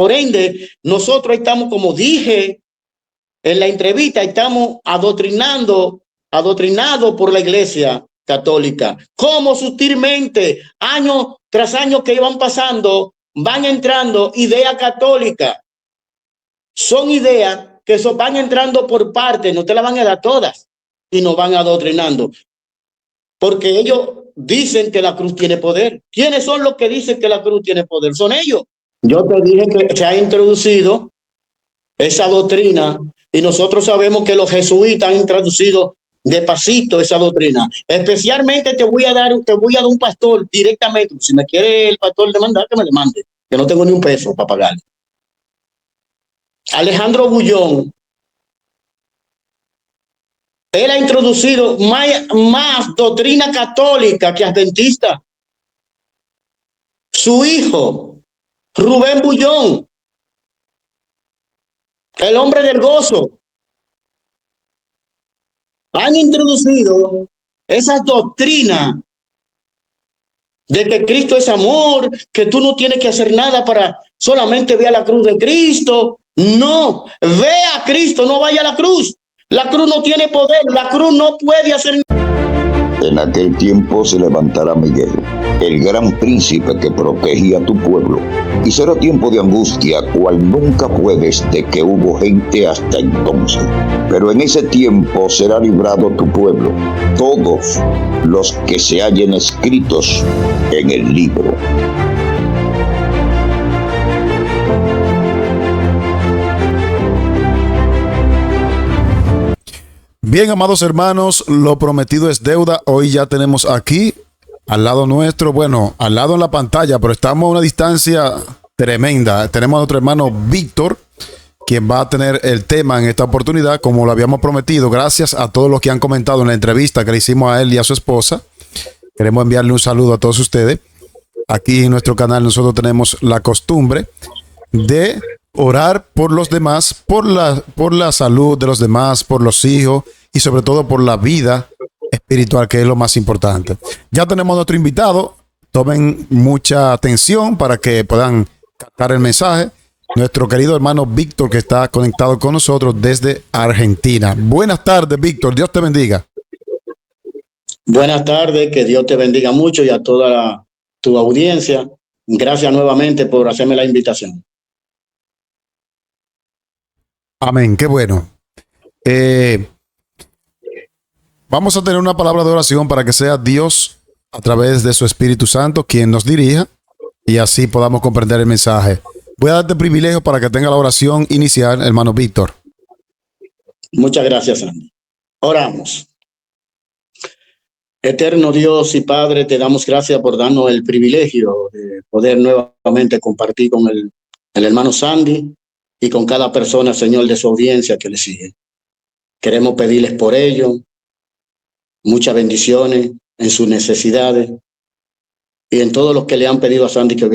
Por ende, nosotros estamos, como dije en la entrevista, estamos adoctrinados por la Iglesia Católica. Como sutilmente, año tras año que iban pasando, van entrando ideas católicas. Son ideas que van entrando por partes, no te las van a dar todas y nos van adoctrinando. Porque ellos dicen que la cruz tiene poder. ¿Quiénes son los que dicen que la cruz tiene poder? Son ellos. Yo te dije que se ha introducido esa doctrina y nosotros sabemos que los jesuitas han introducido despacito esa doctrina. Especialmente te voy a dar un pastor directamente. Si me quiere el pastor demandar, que me demande, que no tengo ni un peso para pagarle. Alejandro Bullón, él ha introducido más doctrina católica que adventista. Su hijo, Rubén Bullón, el hombre del gozo, han introducido esa doctrina de que Cristo es amor, que tú no tienes que hacer nada para solamente ver a la cruz de Cristo. No, ve a Cristo, no vaya a la cruz. La cruz no tiene poder, la cruz no puede hacer nada. En aquel tiempo se levantará Miguel, el gran príncipe que protegía a tu pueblo, y será tiempo de angustia, cual nunca fue desde que hubo gente hasta entonces. Pero en ese tiempo será librado tu pueblo, todos los que se hallen escritos en el libro. Bien, amados hermanos, lo prometido es deuda. Hoy ya tenemos aquí al lado nuestro, bueno, al lado en la pantalla, pero estamos a una distancia tremenda. Tenemos a nuestro hermano Víctor, quien va a tener el tema en esta oportunidad, como lo habíamos prometido. Gracias a todos los que han comentado en la entrevista que le hicimos a él y a su esposa. Queremos enviarle un saludo a todos ustedes. Aquí en nuestro canal nosotros tenemos la costumbre de orar por los demás, por la salud de los demás, por los hijos y sobre todo por la vida espiritual, que es lo más importante. Ya tenemos a nuestro invitado. Tomen mucha atención para que puedan captar el mensaje. Nuestro querido hermano Víctor, que está conectado con nosotros desde Argentina. Buenas tardes, Víctor. Dios te bendiga. Buenas tardes, que Dios te bendiga mucho y a toda tu audiencia. Gracias nuevamente por hacerme la invitación. Amén, qué bueno. Vamos a tener una palabra de oración para que sea Dios a través de su Espíritu Santo quien nos dirija y así podamos comprender el mensaje. Voy a darte privilegio para que tenga la oración inicial, hermano Víctor. Muchas gracias, Andy. Oramos. Eterno Dios y Padre, te damos gracias por darnos el privilegio de poder nuevamente compartir con el hermano Sandy y con cada persona, Señor, de su audiencia que le sigue. Queremos pedirles por ello muchas bendiciones en sus necesidades y en todos los que le han pedido a Sandy que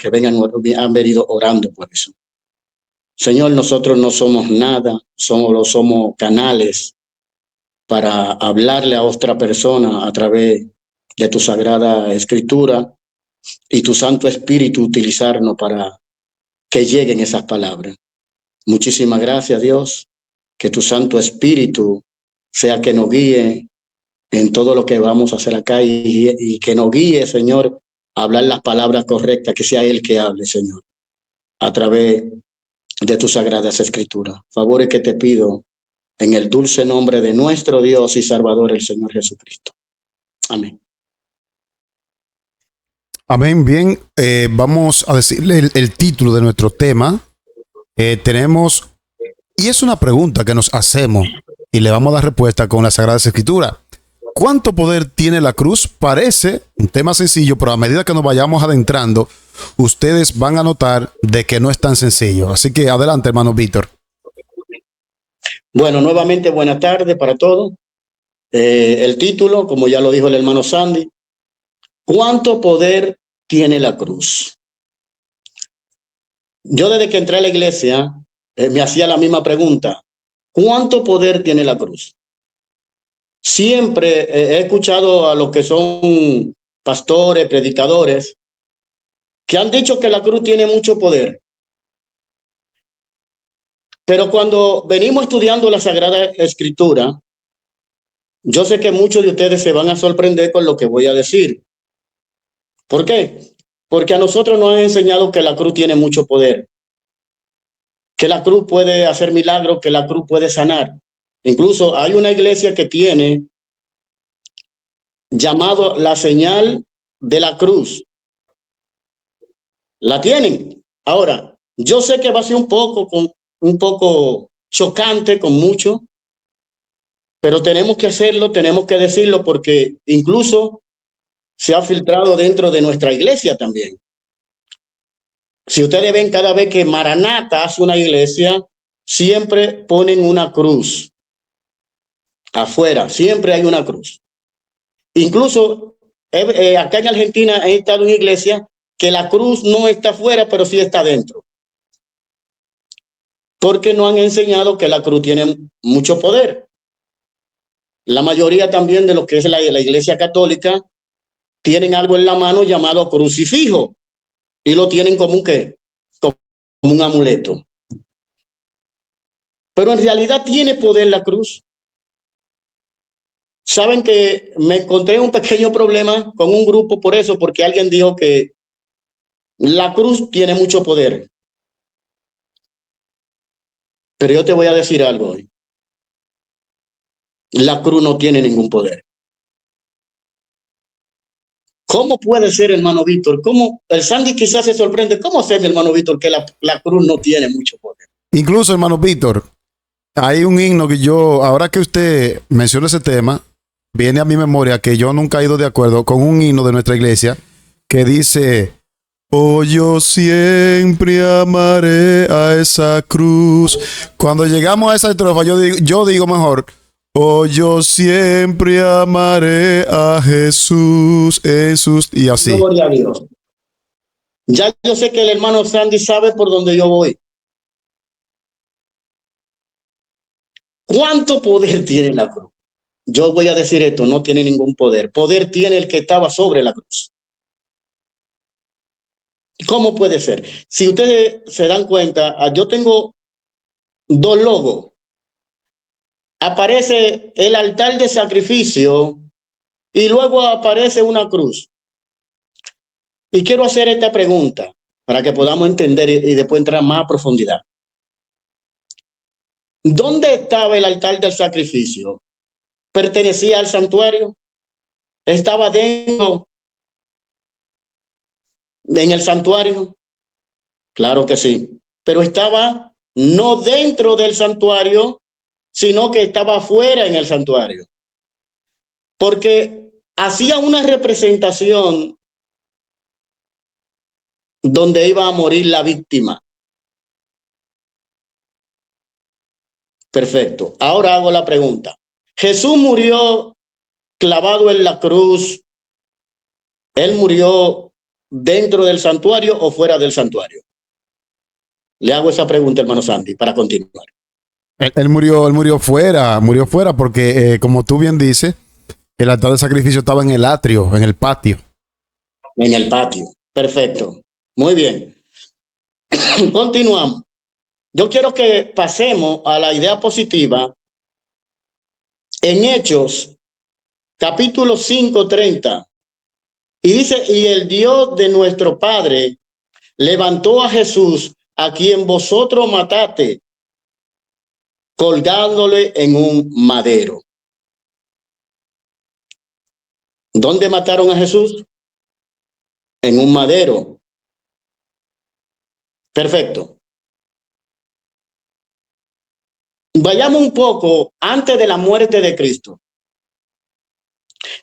vengan, han venido orando por eso. Señor, nosotros no somos nada, somos canales para hablarle a otra persona a través de tu sagrada escritura y tu Santo Espíritu utilizarnos para que lleguen esas palabras. Muchísimas gracias, Dios, que tu Santo Espíritu sea que nos guíe en todo lo que vamos a hacer acá y que nos guíe, Señor, a hablar las palabras correctas, que sea Él que hable, Señor, a través de tus sagradas escrituras. Favores que te pido en el dulce nombre de nuestro Dios y Salvador, el Señor Jesucristo. Amén. Amén. Bien, vamos a decirle el título de nuestro tema. Tenemos, y es una pregunta que nos hacemos y le vamos a dar respuesta con la Sagrada Escritura. ¿Cuánto poder tiene la cruz? Parece un tema sencillo, pero a medida que nos vayamos adentrando, ustedes van a notar de que no es tan sencillo. Así que adelante, hermano Víctor. Bueno, nuevamente buenas tardes para todos. El título, como ya lo dijo el hermano Sandy, ¿cuánto poder tiene la cruz? Yo desde que entré a la iglesia me hacía la misma pregunta. ¿Cuánto poder tiene la cruz? Siempre he escuchado a los que son pastores, predicadores, que han dicho que la cruz tiene mucho poder. Pero cuando venimos estudiando la Sagrada Escritura, yo sé que muchos de ustedes se van a sorprender con lo que voy a decir. ¿Por qué? Porque a nosotros nos han enseñado que la cruz tiene mucho poder, que la cruz puede hacer milagros, que la cruz puede sanar. Incluso hay una iglesia que tiene llamado la señal de la cruz. La tienen. Ahora, yo sé que va a ser un poco chocante con mucho, pero tenemos que hacerlo, tenemos que decirlo, porque incluso se ha filtrado dentro de nuestra iglesia también. Si ustedes ven, cada vez que Maranata hace una iglesia, siempre ponen una cruz afuera, siempre hay una cruz. Incluso acá en Argentina he estado en iglesia que la cruz no está afuera, pero sí está dentro, porque no han enseñado que la cruz tiene mucho poder. La mayoría también de lo que es la iglesia católica tienen algo en la mano llamado crucifijo y lo tienen como como un amuleto. Pero en realidad tiene poder la cruz. Saben que me encontré un pequeño problema con un grupo por eso, porque alguien dijo que la cruz tiene mucho poder. Pero yo te voy a decir algo hoy. La cruz no tiene ningún poder. ¿Cómo puede ser, hermano Víctor? ¿Cómo? El Sandy quizás se sorprende. ¿Cómo ser, hermano Víctor, que la cruz no tiene mucho poder? Incluso, hermano Víctor, hay un himno que yo, ahora que usted menciona ese tema, viene a mi memoria que yo nunca he ido de acuerdo con un himno de nuestra iglesia que dice: oh, yo siempre amaré a esa cruz. Cuando llegamos a esa estrofa, yo digo mejor: oh, yo siempre amaré a Jesús en sus... Y así. Gloria a Dios. Ya yo sé que el hermano Sandy sabe por dónde yo voy. ¿Cuánto poder tiene la cruz? Yo voy a decir esto, no tiene ningún poder. Poder tiene el que estaba sobre la cruz. ¿Cómo puede ser? Si ustedes se dan cuenta, yo tengo dos logos. Aparece el altar de sacrificio y luego aparece una cruz. Y quiero hacer esta pregunta para que podamos entender y después entrar más a profundidad. ¿Dónde estaba el altar del sacrificio? ¿Pertenecía al santuario? ¿Estaba dentro en el santuario? Claro que sí, pero estaba no dentro del santuario, sino que estaba fuera en el santuario, porque hacía una representación donde iba a morir la víctima. Perfecto. Ahora hago la pregunta. ¿Jesús murió clavado en la cruz? ¿Él murió dentro del santuario o fuera del santuario? Le hago esa pregunta, hermano Sandy, para continuar. Él murió fuera porque, como tú bien dices, el altar de sacrificio estaba en el atrio, en el patio. En el patio. Perfecto. Muy bien. Continuamos. Yo quiero que pasemos a la idea positiva en Hechos, capítulo 5:30. Y dice, y el Dios de nuestro Padre levantó a Jesús, a quien vosotros mataste, colgándole en un madero. ¿Dónde mataron a Jesús? En un madero. Perfecto. Vayamos un poco antes de la muerte de Cristo.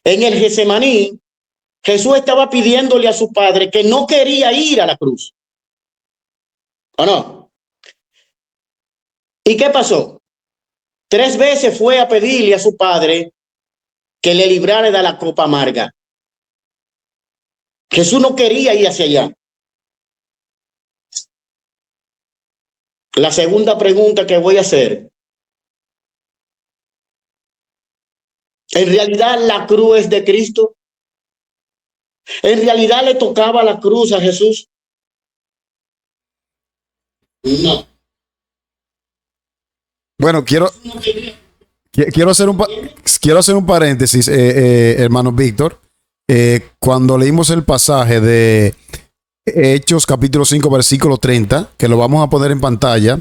En el Getsemaní, Jesús estaba pidiéndole a su padre que no quería ir a la cruz. ¿O no? ¿Y qué pasó? 3 veces fue a pedirle a su padre que le librara de la copa amarga. Jesús no quería ir hacia allá. La segunda pregunta que voy a hacer. ¿En realidad la cruz es de Cristo? ¿En realidad le tocaba la cruz a Jesús? No. Bueno, quiero hacer un paréntesis, hermano Víctor. Cuando leímos el pasaje de Hechos capítulo 5 versículo 30, que lo vamos a poner en pantalla,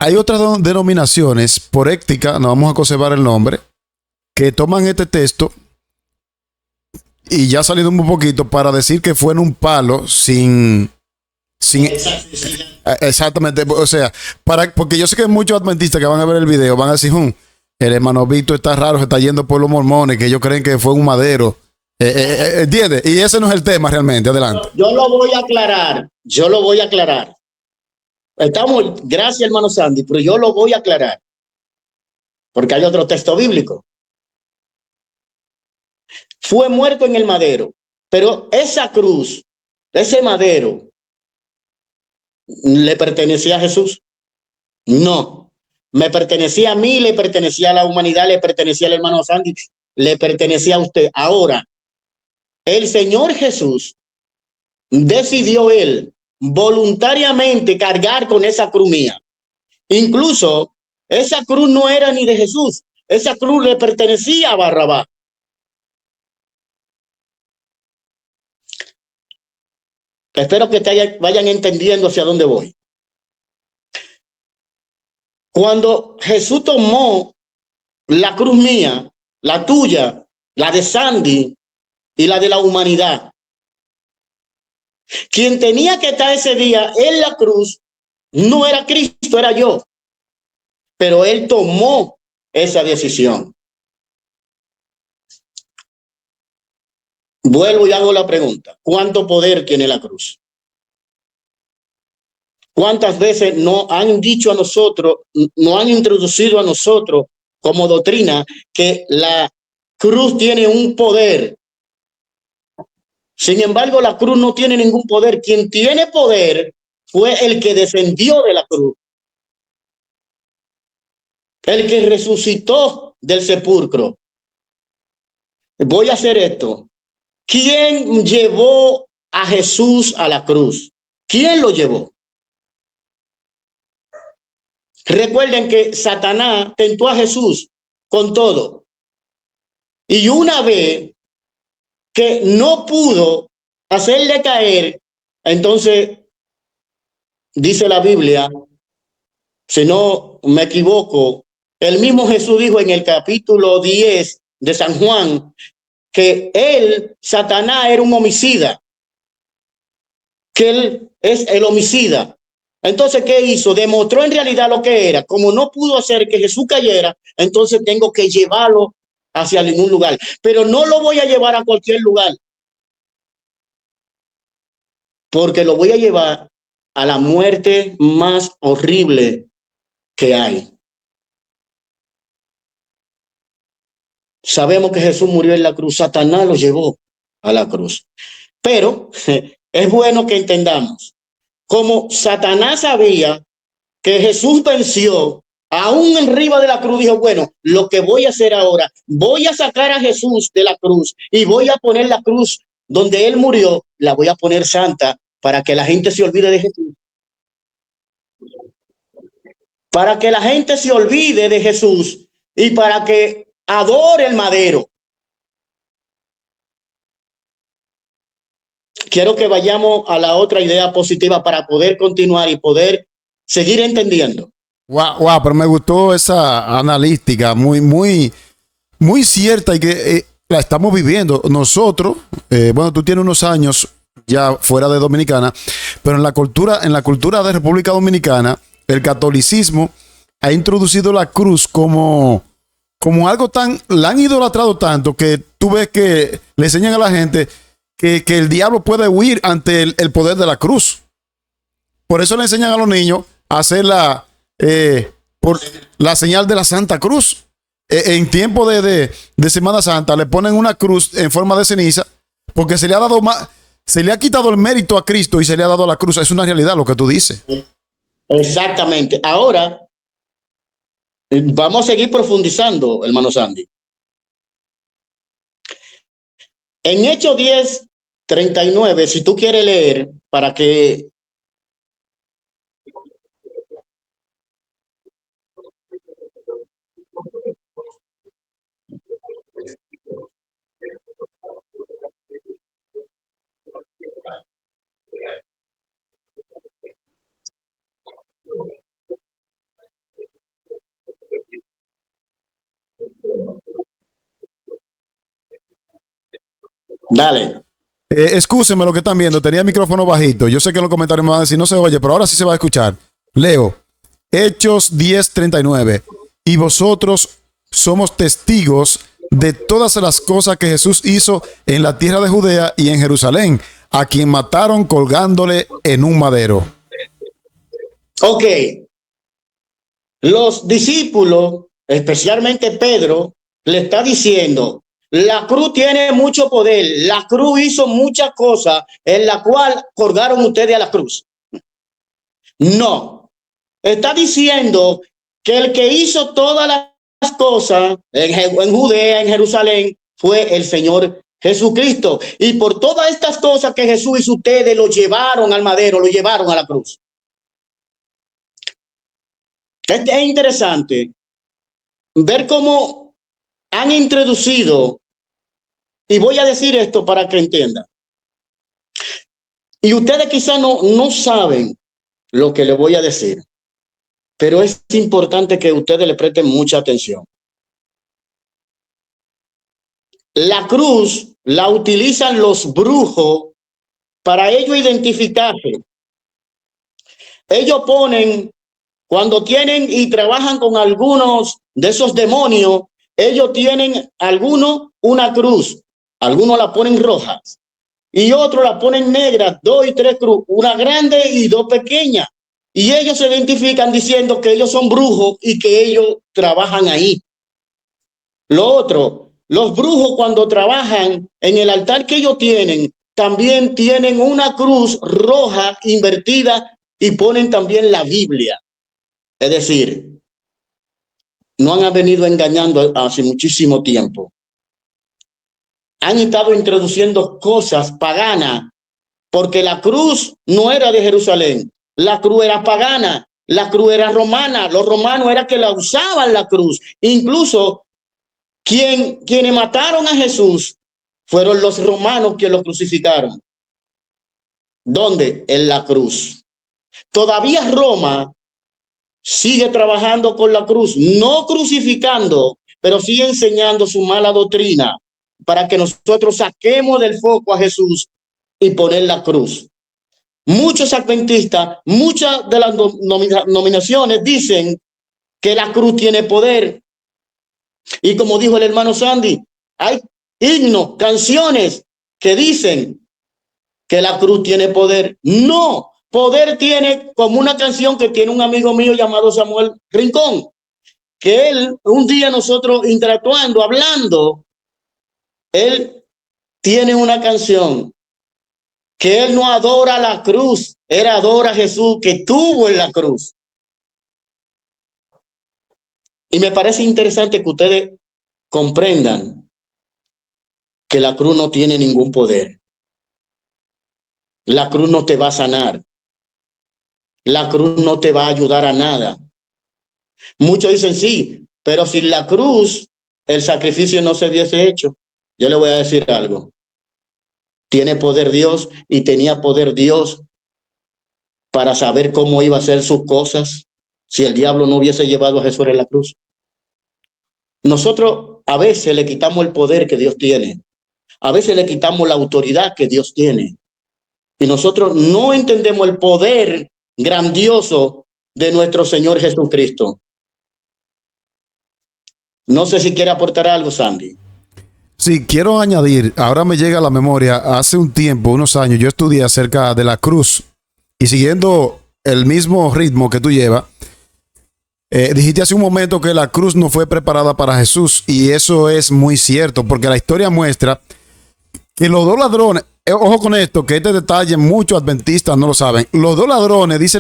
hay otras denominaciones, por ética, no vamos a conservar el nombre, que toman este texto y ya ha salido un poquito para decir que fue en un palo sin exactamente, o sea, porque yo sé que muchos adventistas que van a ver el video van a decir, el hermano Víctor está raro, se está yendo por los mormones, que ellos creen que fue un madero. ¿Entiendes? Y ese no es el tema realmente. Adelante. Yo lo voy a aclarar. Yo lo voy a aclarar. Gracias, hermano Sandy, pero yo lo voy a aclarar. Porque hay otro texto bíblico. Fue muerto en el madero, pero esa cruz, ese madero, ¿le pertenecía a Jesús? No. Me pertenecía a mí, le pertenecía a la humanidad, le pertenecía al hermano Sandy, le pertenecía a usted. Ahora, el Señor Jesús decidió él voluntariamente cargar con esa cruz mía. Incluso esa cruz no era ni de Jesús, esa cruz le pertenecía a Barrabás. Espero que vayan entendiendo hacia dónde voy. Cuando Jesús tomó la cruz mía, la tuya, la de Sandy y la de la humanidad, quien tenía que estar ese día en la cruz no era Cristo, era yo. Pero él tomó esa decisión. Vuelvo y hago la pregunta. ¿Cuánto poder tiene la cruz? ¿Cuántas veces nos han dicho a nosotros, nos han introducido a nosotros como doctrina que la cruz tiene un poder? Sin embargo, la cruz no tiene ningún poder. Quien tiene poder fue el que descendió de la cruz. El que resucitó del sepulcro. Voy a hacer esto. ¿Quién llevó a Jesús a la cruz? ¿Quién lo llevó? Recuerden que Satanás tentó a Jesús con todo. Y una vez que no pudo hacerle caer, entonces dice la Biblia, si no me equivoco, el mismo Jesús dijo en el capítulo 10 de San Juan que él, Satanás, era un homicida, que él es el homicida. Entonces, ¿qué hizo? Demostró en realidad lo que era. Como no pudo hacer que Jesús cayera, entonces tengo que llevarlo hacia ningún lugar. Pero no lo voy a llevar a cualquier lugar, porque lo voy a llevar a la muerte más horrible que hay. Sabemos que Jesús murió en la cruz, Satanás lo llevó a la cruz. Pero es bueno que entendamos, como Satanás sabía que Jesús venció, aún arriba de la cruz, dijo, bueno, lo que voy a hacer ahora, voy a sacar a Jesús de la cruz y voy a poner la cruz donde él murió, la voy a poner santa para que la gente se olvide de Jesús. Para que la gente se olvide de Jesús y para que adore el madero. Quiero que vayamos a la otra idea positiva para poder continuar y poder seguir entendiendo. Wow, pero me gustó esa analítica, muy cierta y que la estamos viviendo. Nosotros, bueno, tú tienes unos años ya fuera de Dominicana, pero en la cultura de República Dominicana, el catolicismo ha introducido la cruz como algo la han idolatrado tanto que tú ves que le enseñan a la gente que el diablo puede huir ante el poder de la cruz. Por eso le enseñan a los niños a hacer por la señal de la Santa Cruz. En tiempo de Semana Santa le ponen una cruz en forma de ceniza porque se le ha quitado el mérito a Cristo y se le ha dado a la cruz. Es una realidad lo que tú dices. Exactamente. Ahora vamos a seguir profundizando, hermano Sandy. En Hechos 10:39, si tú quieres leer para que Dale. Excúsenme lo que están viendo, tenía el micrófono bajito. Yo sé que en los comentarios me van a decir no se oye, pero ahora sí se va a escuchar. Leo, Hechos 10:39. Y vosotros somos testigos de todas las cosas que Jesús hizo en la tierra de Judea y en Jerusalén, a quien mataron colgándole en un madero. Ok. Los discípulos, especialmente Pedro, le está diciendo, la cruz tiene mucho poder, la cruz hizo muchas cosas en la cual colgaron ustedes a la cruz. No, está diciendo que el que hizo todas las cosas en Judea, en Jerusalén, fue el Señor Jesucristo. Y por todas estas cosas que Jesús hizo, ustedes lo llevaron al madero, lo llevaron a la cruz. Es interesante ver cómo han introducido, y voy a decir esto para que entiendan, y ustedes quizás no saben lo que les voy a decir, pero es importante que ustedes le presten mucha atención. La cruz la utilizan los brujos para ellos identificarse. Ellos ponen, cuando tienen y trabajan con algunos de esos demonios, ellos tienen algunos una cruz, algunos la ponen rojas y otros la ponen negras, 2 y 3 cruz, una grande y 2 pequeñas. Y ellos se identifican diciendo que ellos son brujos y que ellos trabajan ahí. Lo otro, los brujos cuando trabajan en el altar que ellos tienen, también tienen una cruz roja invertida y ponen también la Biblia. Es decir, no han venido engañando hace muchísimo tiempo. Han estado introduciendo cosas paganas, porque la cruz no era de Jerusalén, la cruz era pagana, la cruz era romana, los romanos eran que la usaban la cruz. Incluso quienes mataron a Jesús fueron los romanos que lo crucificaron. ¿Dónde? En la cruz. Todavía Roma sigue trabajando con la cruz, no crucificando, pero sigue enseñando su mala doctrina para que nosotros saquemos del foco a Jesús y poner la cruz. Muchos adventistas, muchas de las denominaciones dicen que la cruz tiene poder. Y como dijo el hermano Sandy, hay himnos, canciones que dicen que la cruz tiene poder. No, poder tiene como una canción que tiene un amigo mío llamado Samuel Rincón, que él, un día nosotros interactuando, hablando, él tiene una canción que él no adora la cruz, él adora a Jesús que tuvo en la cruz. Y me parece interesante que ustedes comprendan que la cruz no tiene ningún poder. La cruz no te va a sanar. La cruz no te va a ayudar a nada. Muchos dicen sí, pero sin la cruz el sacrificio no se hubiese hecho. Yo le voy a decir algo. Tiene poder Dios y tenía poder Dios para saber cómo iba a hacer sus cosas si el diablo no hubiese llevado a Jesús en la cruz. Nosotros a veces le quitamos el poder que Dios tiene. A veces le quitamos la autoridad que Dios tiene. Y nosotros no entendemos el poder grandioso de nuestro Señor Jesucristo. No sé si quiere aportar algo, Sandy. Sí, quiero añadir, ahora me llega a la memoria, hace un tiempo, unos años, yo estudié acerca de la cruz y siguiendo el mismo ritmo que tú llevas, dijiste hace un momento que la cruz no fue preparada para Jesús y eso es muy cierto porque la historia muestra que los dos ladrones, ojo con esto, que este detalle muchos adventistas no lo saben, los dos ladrones, dice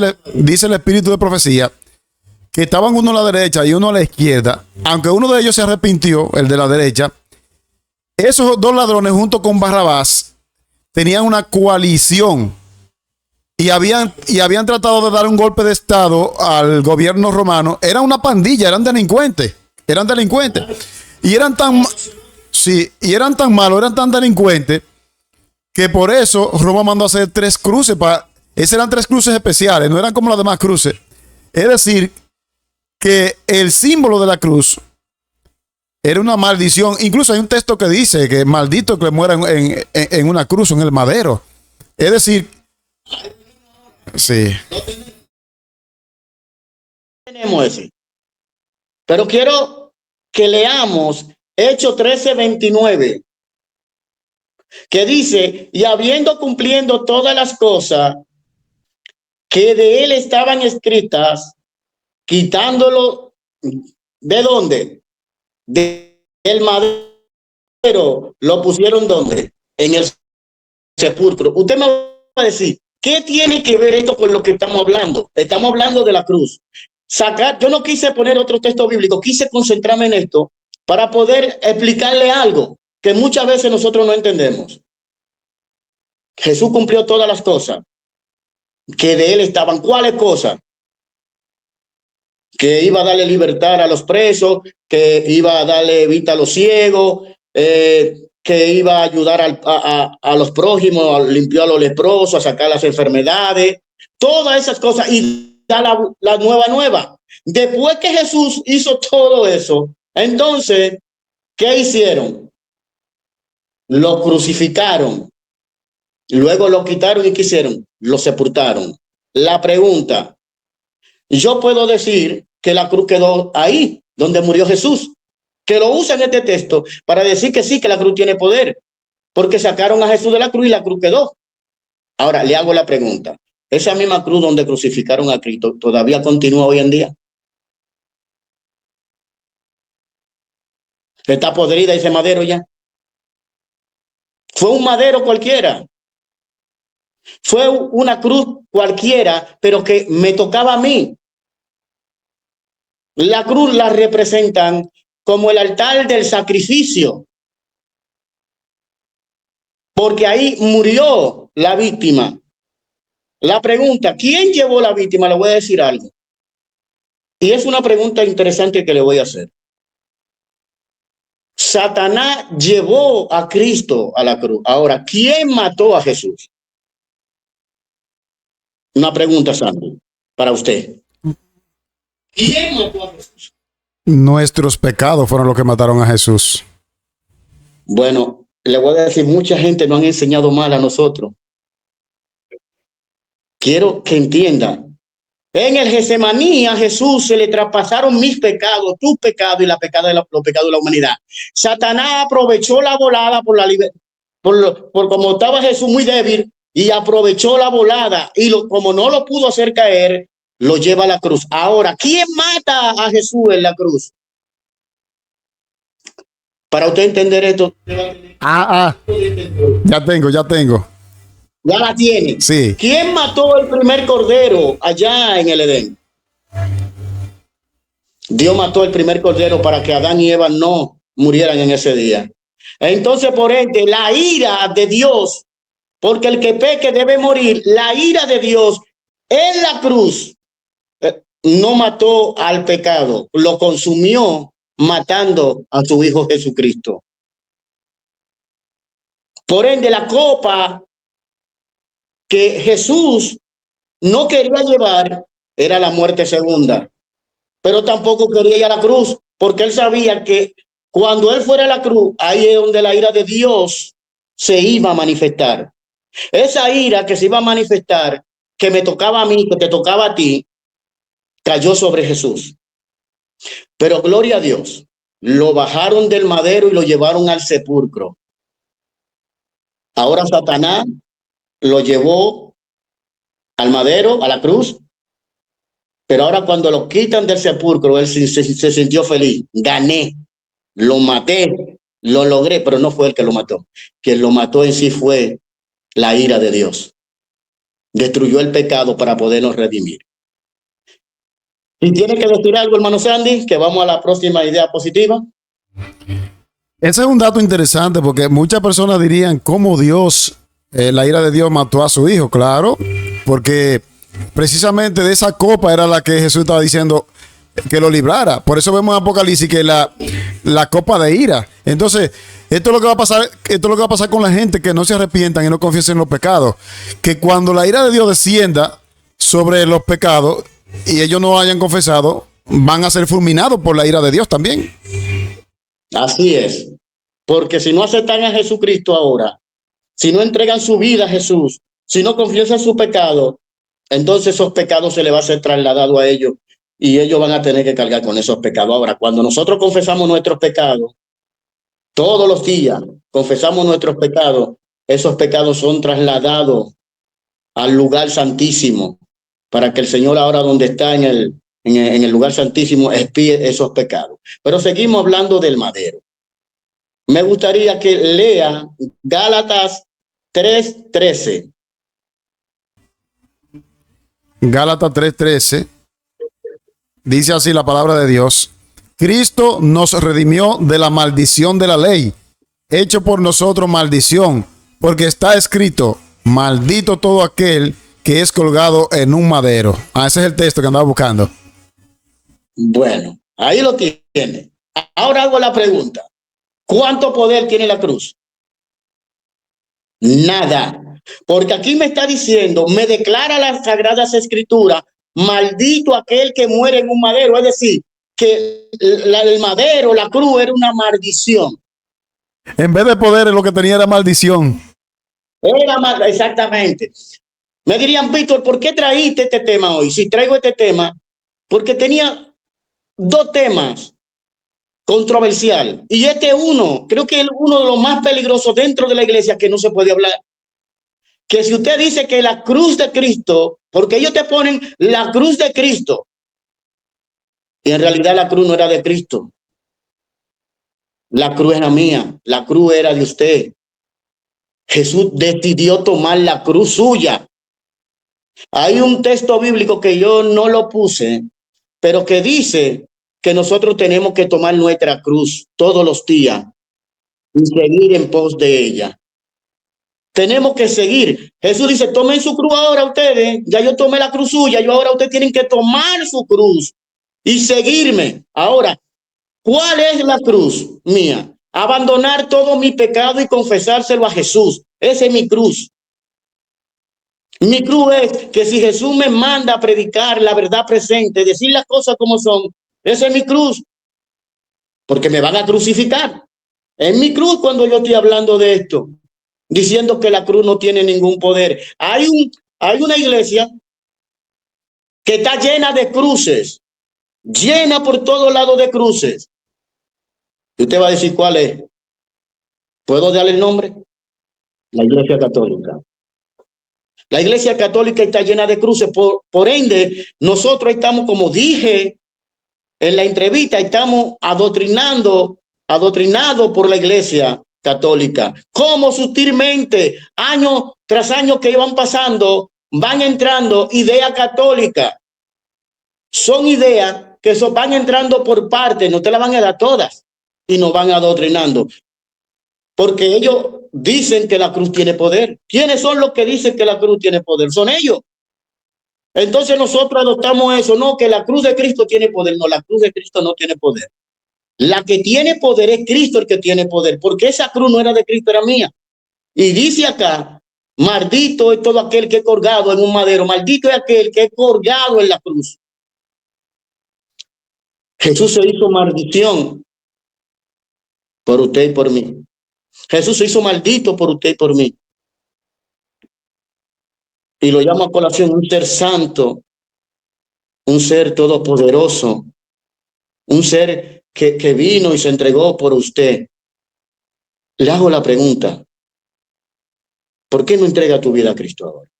el espíritu de profecía, que estaban uno a la derecha y uno a la izquierda, aunque uno de ellos se arrepintió, el de la derecha. Esos dos ladrones junto con Barrabás tenían una coalición y habían tratado de dar un golpe de estado al gobierno romano. Era una pandilla, eran delincuentes. Y eran tan malos, eran tan delincuentes que por eso Roma mandó a hacer 3 cruces. Esas eran 3 cruces especiales, no eran como las demás cruces. Es decir, que el símbolo de la cruz Era una maldición. Incluso hay un texto que dice que maldito que muera en una cruz, en el madero. Es decir, sí. Tenemos ese. Pero quiero que leamos Hechos 13:29, que dice, y habiendo cumpliendo todas las cosas que de él estaban escritas, quitándolo, ¿de dónde? Del madero, lo pusieron ¿dónde? En el sepulcro. Usted me va a decir, ¿qué tiene que ver esto con lo que estamos hablando? Estamos hablando de la cruz. Yo no quise poner otro texto bíblico, quise concentrarme en esto para poder explicarle algo que muchas veces nosotros no entendemos. Jesús cumplió todas las cosas que de él estaban. ¿Cuáles cosas? Que iba a darle libertad a los presos, que iba a darle vista a los ciegos, que iba a ayudar a los prójimos, a limpiar a los leprosos, a sacar las enfermedades, todas esas cosas, y da la nueva. Después que Jesús hizo todo eso, entonces, ¿qué hicieron? Lo crucificaron, luego lo quitaron y ¿qué hicieron? Lo sepultaron. La pregunta, yo puedo decir que la cruz quedó ahí, donde murió Jesús, que lo usan este texto para decir que sí, que la cruz tiene poder, porque sacaron a Jesús de la cruz y la cruz quedó. Ahora, le hago la pregunta, ¿esa misma cruz donde crucificaron a Cristo todavía continúa hoy en día? ¿Está podrida ese madero ya? Fue un madero cualquiera. Fue una cruz cualquiera, pero que me tocaba a mí. La cruz la representan como el altar del sacrificio, porque ahí murió la víctima. La pregunta, ¿quién llevó la víctima? Le voy a decir algo. Y es una pregunta interesante que le voy a hacer. Satanás llevó a Cristo a la cruz. Ahora, ¿quién mató a Jesús? Una pregunta, Sandro, para usted. ¿Quién mató a Jesús? Nuestros pecados fueron los que mataron a Jesús. Bueno, le voy a decir, mucha gente nos han enseñado mal a nosotros. Quiero que entienda. En el Getsemaní a Jesús se le traspasaron mis pecados, tus pecados y los pecados de la humanidad. Satanás aprovechó la volada por como estaba Jesús muy débil y aprovechó la volada y como no lo pudo hacer caer, lo lleva a la cruz. Ahora, ¿quién mata a Jesús en la cruz? Para usted entender esto. Ya tengo. Ya la tiene. Sí. ¿Quién mató el primer cordero allá en el Edén? Dios mató el primer cordero para que Adán y Eva no murieran en ese día. Entonces, por ende, la ira de Dios, porque el que peque debe morir, la ira de Dios en la cruz no mató al pecado, lo consumió matando a su Hijo Jesucristo. Por ende, la copa que Jesús no quería llevar era la muerte segunda, pero tampoco quería ir a la cruz, porque él sabía que cuando él fuera a la cruz, ahí es donde la ira de Dios se iba a manifestar. Esa ira que se iba a manifestar, que me tocaba a mí, que te tocaba a ti, cayó sobre Jesús. Pero gloria a Dios, lo bajaron del madero y lo llevaron al sepulcro. Ahora Satanás lo llevó al madero, a la cruz, pero ahora cuando lo quitan del sepulcro, él se sintió feliz. Gané, lo maté, lo logré, pero no fue el que lo mató. Quien lo mató en sí fue la ira de Dios. Destruyó el pecado para podernos redimir. Y tiene que decir algo, hermano Sandy, que vamos a la próxima idea positiva. Ese es un dato interesante porque muchas personas dirían cómo Dios, la ira de Dios mató a su hijo. Claro, porque precisamente de esa copa era la que Jesús estaba diciendo que lo librara. Por eso vemos en Apocalipsis que la copa de ira. Entonces, esto es lo que va a pasar con la gente que no se arrepientan y no confiesen los pecados. Que cuando la ira de Dios descienda sobre los pecados y ellos no hayan confesado, van a ser fulminados por la ira de Dios también. Así es. Porque si no aceptan a Jesucristo ahora, si no entregan su vida a Jesús, si no confiesan su pecado, entonces esos pecados se le va a ser trasladado a ellos y ellos van a tener que cargar con esos pecados. Ahora, cuando nosotros confesamos nuestros pecados, todos los días confesamos nuestros pecados, esos pecados son trasladados al lugar santísimo para que el Señor ahora donde está en el lugar santísimo expíe esos pecados. Pero seguimos hablando del madero. Me gustaría que lea Gálatas 3:13. Gálatas 3:13 dice así la palabra de Dios: Cristo nos redimió de la maldición de la ley, hecho por nosotros maldición, porque está escrito: maldito todo aquel que es colgado en un madero. Ese es el texto que andaba buscando. Bueno, ahí lo tiene. Ahora hago la pregunta: ¿cuánto poder tiene la cruz? Nada. Porque aquí me está diciendo, me declara las Sagradas Escrituras, maldito aquel que muere en un madero. Es decir, que el madero, la cruz, era una maldición. En vez de poder, lo que tenía era maldición. Exactamente. Me dirían, Víctor, ¿por qué traíste este tema hoy? Si traigo este tema, porque tenía dos temas controversial. Y este uno, creo que es uno de los más peligrosos dentro de la iglesia que no se puede hablar. Que si usted dice que la cruz de Cristo, porque ellos te ponen la cruz de Cristo, y en realidad la cruz no era de Cristo. La cruz era mía, la cruz era de usted. Jesús decidió tomar la cruz suya. Hay un texto bíblico que yo no lo puse, pero que dice que nosotros tenemos que tomar nuestra cruz todos los días y seguir en pos de ella. Tenemos que seguir. Jesús dice, tomen su cruz ahora ustedes, ya yo tomé la cruz suya, yo ahora ustedes tienen que tomar su cruz y seguirme. Ahora, ¿cuál es la cruz mía? Abandonar todo mi pecado y confesárselo a Jesús. Esa es mi cruz. Mi cruz es que si Jesús me manda a predicar la verdad presente, decir las cosas como son, esa es mi cruz. Porque me van a crucificar. Es mi cruz cuando yo estoy hablando de esto, diciendo que la cruz no tiene ningún poder. Hay una iglesia que está llena de cruces, llena por todos lados de cruces. Y usted va a decir cuál es. ¿Puedo darle el nombre? La Iglesia Católica. La Iglesia Católica está llena de cruces. Por ende, nosotros estamos, como dije en la entrevista, estamos adoctrinados por la Iglesia Católica. Como sutilmente, año tras año que van pasando, van entrando ideas católicas. Son ideas que van entrando por partes, no te las van a dar todas y nos van adoctrinando. Porque ellos dicen que la cruz tiene poder. ¿Quiénes son los que dicen que la cruz tiene poder? Son ellos. Entonces nosotros adoptamos eso, no, que la cruz de Cristo tiene poder. No, la cruz de Cristo no tiene poder. La que tiene poder es Cristo el que tiene poder, porque esa cruz no era de Cristo, era mía. Y dice acá, maldito es todo aquel que es colgado en un madero, maldito es aquel que es colgado en la cruz. Jesús se hizo maldición por usted y por mí. Jesús se hizo maldito por usted y por mí. Y lo llamo a colación un ser santo, un ser todopoderoso, un ser que vino y se entregó por usted. Le hago la pregunta: ¿por qué no entrega tu vida a Cristo ahora?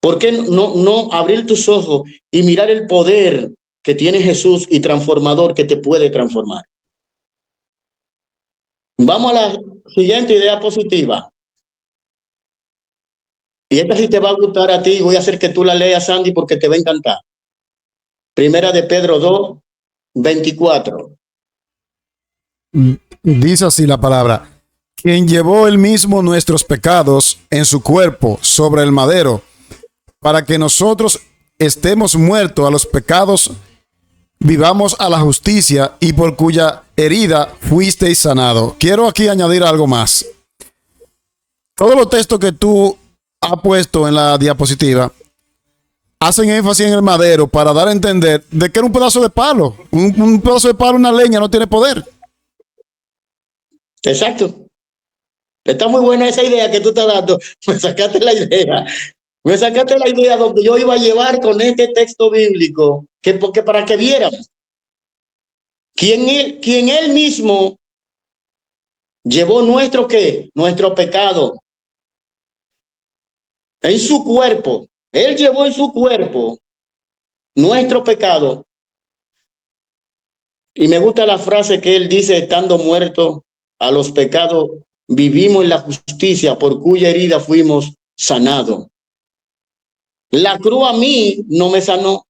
¿Por qué no abrir tus ojos y mirar el poder que tiene Jesús y transformador que te puede transformar? Vamos a la siguiente idea positiva. Y esta sí te va a gustar a ti. Voy a hacer que tú la leas, Sandy, porque te va a encantar. Primera de Pedro 2:24. Dice así la palabra: quien llevó él mismo nuestros pecados en su cuerpo sobre el madero, para que nosotros estemos muertos a los pecados, vivamos a la justicia, y por cuya herida fuisteis sanado. Quiero aquí añadir algo más. Todos los textos que tú has puesto en la diapositiva hacen énfasis en el madero para dar a entender de que era un pedazo de palo. Un pedazo de palo, una leña, no tiene poder. Exacto. Está muy buena esa idea que tú estás dando. Me sacaste la idea. Me sacaste la idea donde yo iba a llevar con este texto bíblico, porque para que viéramos quien él mismo llevó nuestro ¿qué? Nuestro pecado en su cuerpo. Él llevó en su cuerpo nuestro pecado. Y me gusta la frase que él dice: estando muerto a los pecados, vivimos en la justicia, por cuya herida fuimos sanados. La cruz a mí no me sanó.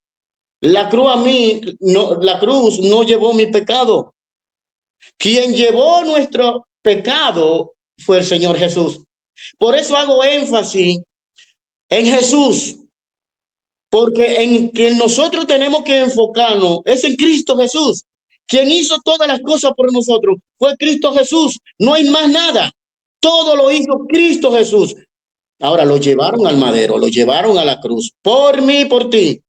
La cruz a mí, no, la cruz no llevó mi pecado. Quien llevó nuestro pecado fue el Señor Jesús. Por eso hago énfasis en Jesús, porque en quien nosotros tenemos que enfocarnos es en Cristo Jesús. Quien hizo todas las cosas por nosotros fue Cristo Jesús. No hay más nada. Todo lo hizo Cristo Jesús. Ahora lo llevaron al madero, lo llevaron a la cruz. Por mí, por ti.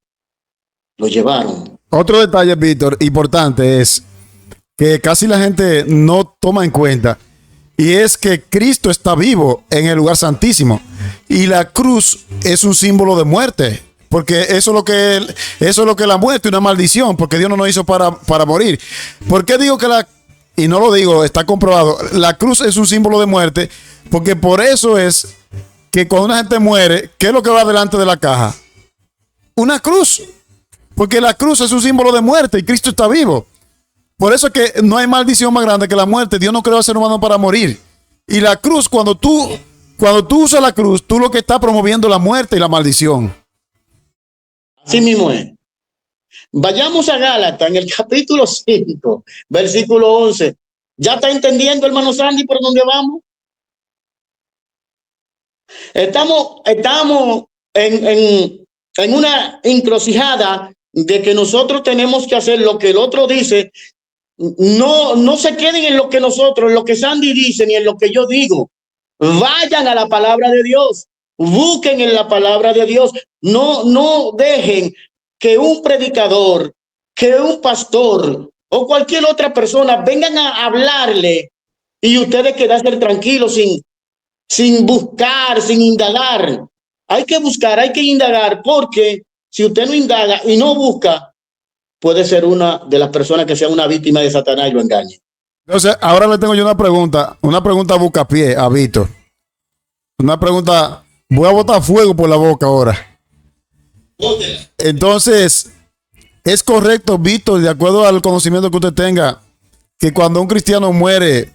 Lo llevaron. Otro detalle, Víctor, importante es que casi la gente no toma en cuenta, y es que Cristo está vivo en el lugar santísimo y la cruz es un símbolo de muerte, porque eso es lo que la muerte, una maldición, porque Dios no nos hizo para morir. ¿Por qué digo que y no lo digo, está comprobado, la cruz es un símbolo de muerte? Porque por eso es que cuando una gente muere, ¿qué es lo que va delante de la caja? Una cruz. Porque la cruz es un símbolo de muerte y Cristo está vivo. Por eso es que no hay maldición más grande que la muerte. Dios no creó al ser humano para morir. Y la cruz, cuando tú usas la cruz, tú lo que estás promoviendo la muerte y la maldición. Así mismo es. Vayamos a Gálatas en el capítulo 5, versículo 11. ¿Ya está entendiendo, hermano Sandy, por dónde vamos? Estamos en una encrucijada de que nosotros tenemos que hacer lo que el otro dice. No se queden en lo que nosotros, en lo que Sandy dice, ni en lo que yo digo. Vayan a la palabra de Dios. Busquen en la palabra de Dios. No dejen que un predicador, que un pastor o cualquier otra persona vengan a hablarle y ustedes quedarse tranquilos sin buscar, sin indagar. Hay que buscar, hay que indagar, porque si usted no indaga y no busca, puede ser una de las personas que sea una víctima de Satanás y lo engañe. Entonces, ahora le tengo yo una pregunta buscapié a Víctor. Una pregunta, voy a botar fuego por la boca ahora. Entonces, ¿es correcto, Víctor, de acuerdo al conocimiento que usted tenga, que cuando un cristiano muere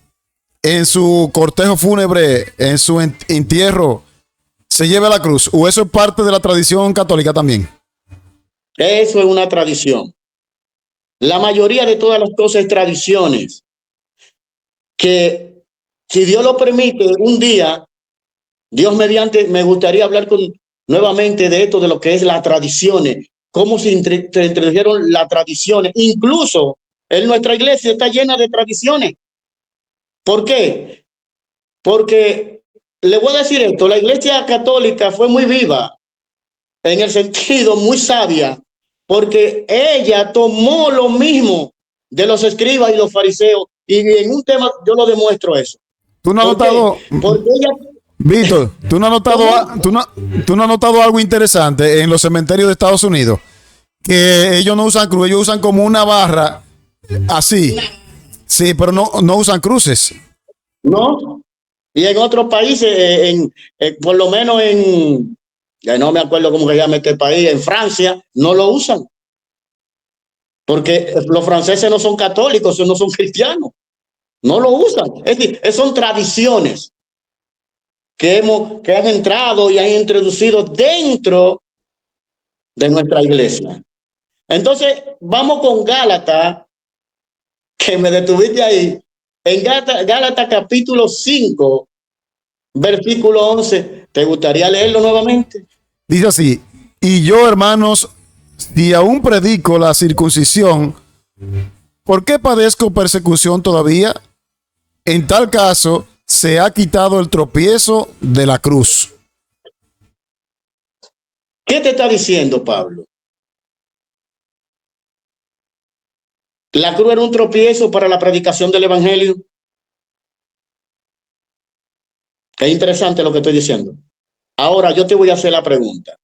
en su cortejo fúnebre, en su entierro, se lleve la cruz? ¿O eso es parte de la tradición católica también? Eso es una tradición. La mayoría de todas las cosas es tradiciones. Que si Dios lo permite, un día, Dios mediante, me gustaría hablar nuevamente de esto, de lo que es las tradiciones, cómo se introdujeron las tradiciones. Incluso en nuestra iglesia está llena de tradiciones. ¿Por qué? Porque le voy a decir esto: la iglesia católica fue muy viva, en el sentido muy sabia, porque ella tomó lo mismo de los escribas y los fariseos, y en un tema yo lo demuestro eso. ¿Tú no has notado, porque ella, Víctor, tú no has notado algo interesante en los cementerios de Estados Unidos? Que ellos no usan cruz, ellos usan como una barra así. Sí, pero no usan cruces. no. Y en otros países, por lo menos ya no me acuerdo cómo se llama este país, en Francia, no lo usan. Porque los franceses no son católicos, no son cristianos. No lo usan. Es decir, son tradiciones que han entrado y han introducido dentro de nuestra iglesia. Entonces, vamos con Gálatas, que me detuviste ahí. En Gálatas capítulo 5, versículo 11. ¿Te gustaría leerlo nuevamente? Dice así: y yo, hermanos, si aún predico la circuncisión, ¿por qué padezco persecución todavía? En tal caso, se ha quitado el tropiezo de la cruz. ¿Qué te está diciendo Pablo? La cruz era un tropiezo para la predicación del evangelio. Es interesante lo que estoy diciendo. Ahora yo te voy a hacer la pregunta.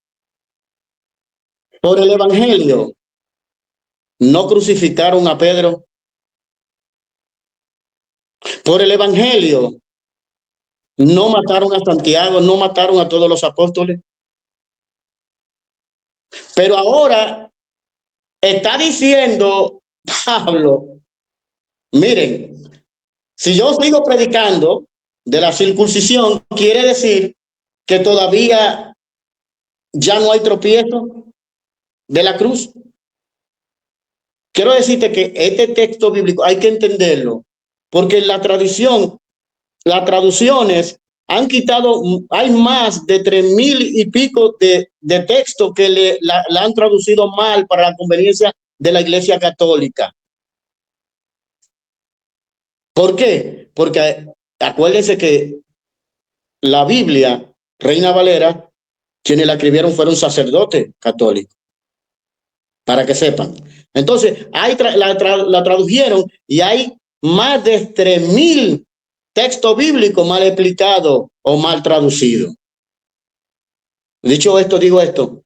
Por el evangelio, ¿no crucificaron a Pedro? Por el evangelio, ¿no mataron a Santiago? ¿No mataron a todos los apóstoles? Pero ahora está diciendo Pablo, miren, si yo sigo predicando de la circuncisión, quiere decir que todavía ya no hay tropiezo de la cruz. Quiero decirte que este texto bíblico hay que entenderlo, porque en la tradición, las traducciones han quitado, hay más de 3,000 y pico de textos que la han traducido mal para la conveniencia de la Iglesia Católica. ¿Por qué? Porque acuérdense que la Biblia, Reina Valera, quienes la escribieron fueron sacerdotes católicos, para que sepan. Entonces, la tradujeron y hay más de 3,000 textos bíblicos mal explicados o mal traducidos. Dicho esto, digo esto.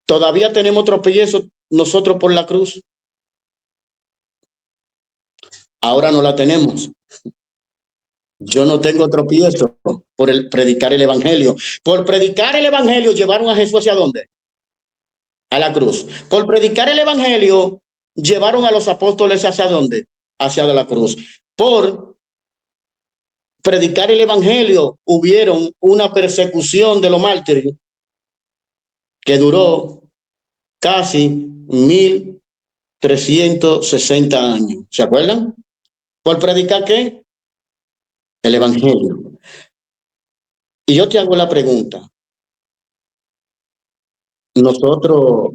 Todavía tenemos tropiezo nosotros por la cruz. Ahora no la tenemos. Yo no tengo tropiezo por predicar el evangelio. Por predicar el evangelio llevaron a Jesús ¿hacia dónde? A la cruz. Por predicar el evangelio llevaron a los apóstoles ¿hacia dónde? Hacia la cruz. Por predicar el evangelio hubieron una persecución de los mártires que duró casi 1,360 años. ¿Se acuerdan? ¿Por predicar qué? El evangelio. Y yo te hago la pregunta. Nosotros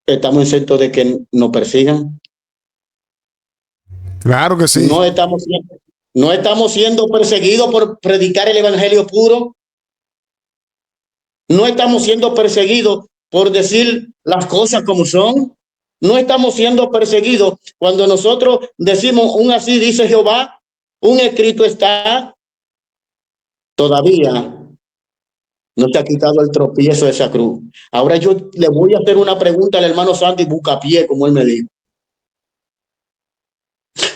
estamos exentos de que nos persigan. Claro que sí. No estamos siendo perseguidos por predicar el evangelio puro. No estamos siendo perseguidos por decir las cosas como son. No estamos siendo perseguidos cuando nosotros decimos un así dice Jehová, un escrito está. Todavía no te ha quitado el tropiezo de esa cruz. Ahora yo le voy a hacer una pregunta al hermano Santi Bucapié, como él me dijo.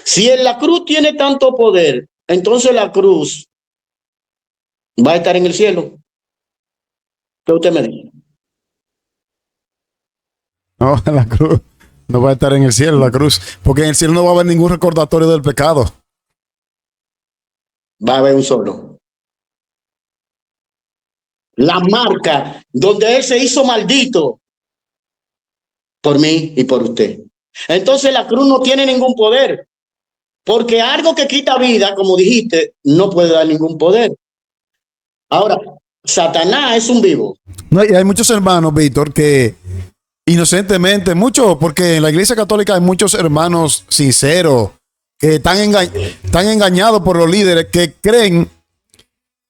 Si en la cruz tiene tanto poder, entonces la cruz va a estar en el cielo. ¿Qué usted me dice? No, la cruz no va a estar en el cielo, la cruz, porque en el cielo no va a haber ningún recordatorio del pecado. Va a haber un solo. La marca donde él se hizo maldito por mí y por usted. Entonces la cruz no tiene ningún poder, porque algo que quita vida, como dijiste, no puede dar ningún poder. Ahora, Satanás es un vivo. No, y hay muchos hermanos, Víctor, que inocentemente, porque en la Iglesia Católica hay muchos hermanos sinceros que están engañados por los líderes que creen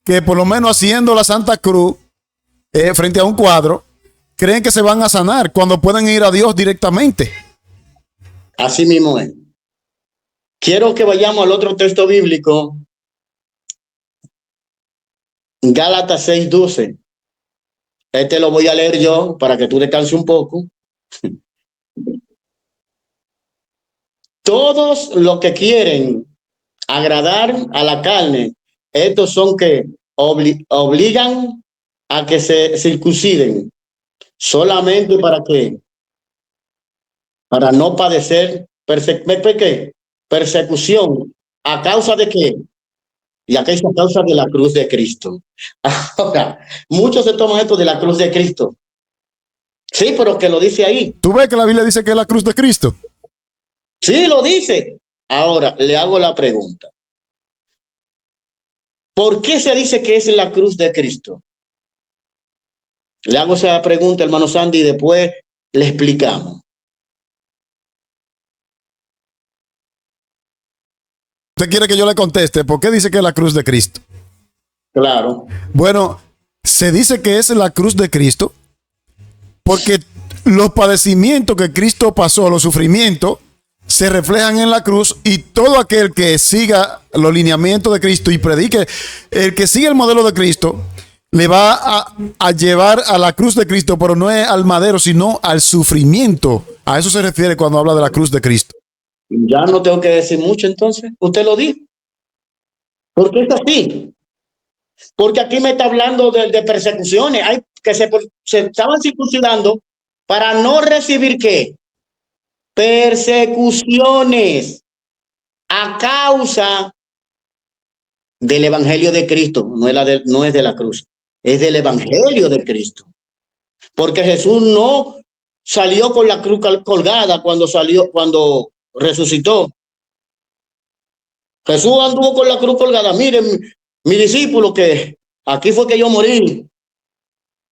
que por lo menos haciendo la Santa Cruz frente a un cuadro, creen que se van a sanar cuando pueden ir a Dios directamente. Así mismo es. Quiero que vayamos al otro texto bíblico, Gálatas 6:12. Este lo voy a leer yo para que tú descanses un poco. Todos los que quieren agradar a la carne, estos son que obligan a que se circunciden. ¿Solamente para qué? Para no padecer persecución. ¿A causa de qué? Y acá es a causa de la cruz de Cristo. Ahora, muchos se toman esto de la cruz de Cristo. Sí, pero que lo dice ahí. ¿Tú ves que la Biblia dice que es la cruz de Cristo? Sí, lo dice. Ahora, le hago la pregunta. ¿Por qué se dice que es la cruz de Cristo? Le hago esa pregunta, hermano Sandy, y después le explicamos. ¿Usted quiere que yo le conteste? ¿Por qué dice que es la cruz de Cristo? Claro. Bueno, se dice que es la cruz de Cristo porque los padecimientos que Cristo pasó, los sufrimientos, se reflejan en la cruz, y todo aquel que siga los lineamientos de Cristo y predique, el que sigue el modelo de Cristo, le va a llevar a la cruz de Cristo, pero no es al madero, sino al sufrimiento. A eso se refiere cuando habla de la cruz de Cristo. Ya no tengo que decir mucho entonces. Usted lo dijo. ¿Por qué es así? Porque aquí me está hablando de persecuciones. Hay que se estaban circuncidando para no recibir ¿qué? Persecuciones a causa del evangelio de Cristo. No es de la cruz, es del evangelio de Cristo. Porque Jesús no salió con la cruz colgada cuando resucitó. Jesús anduvo con la cruz colgada. Miren, mi discípulo, que aquí fue que yo morí.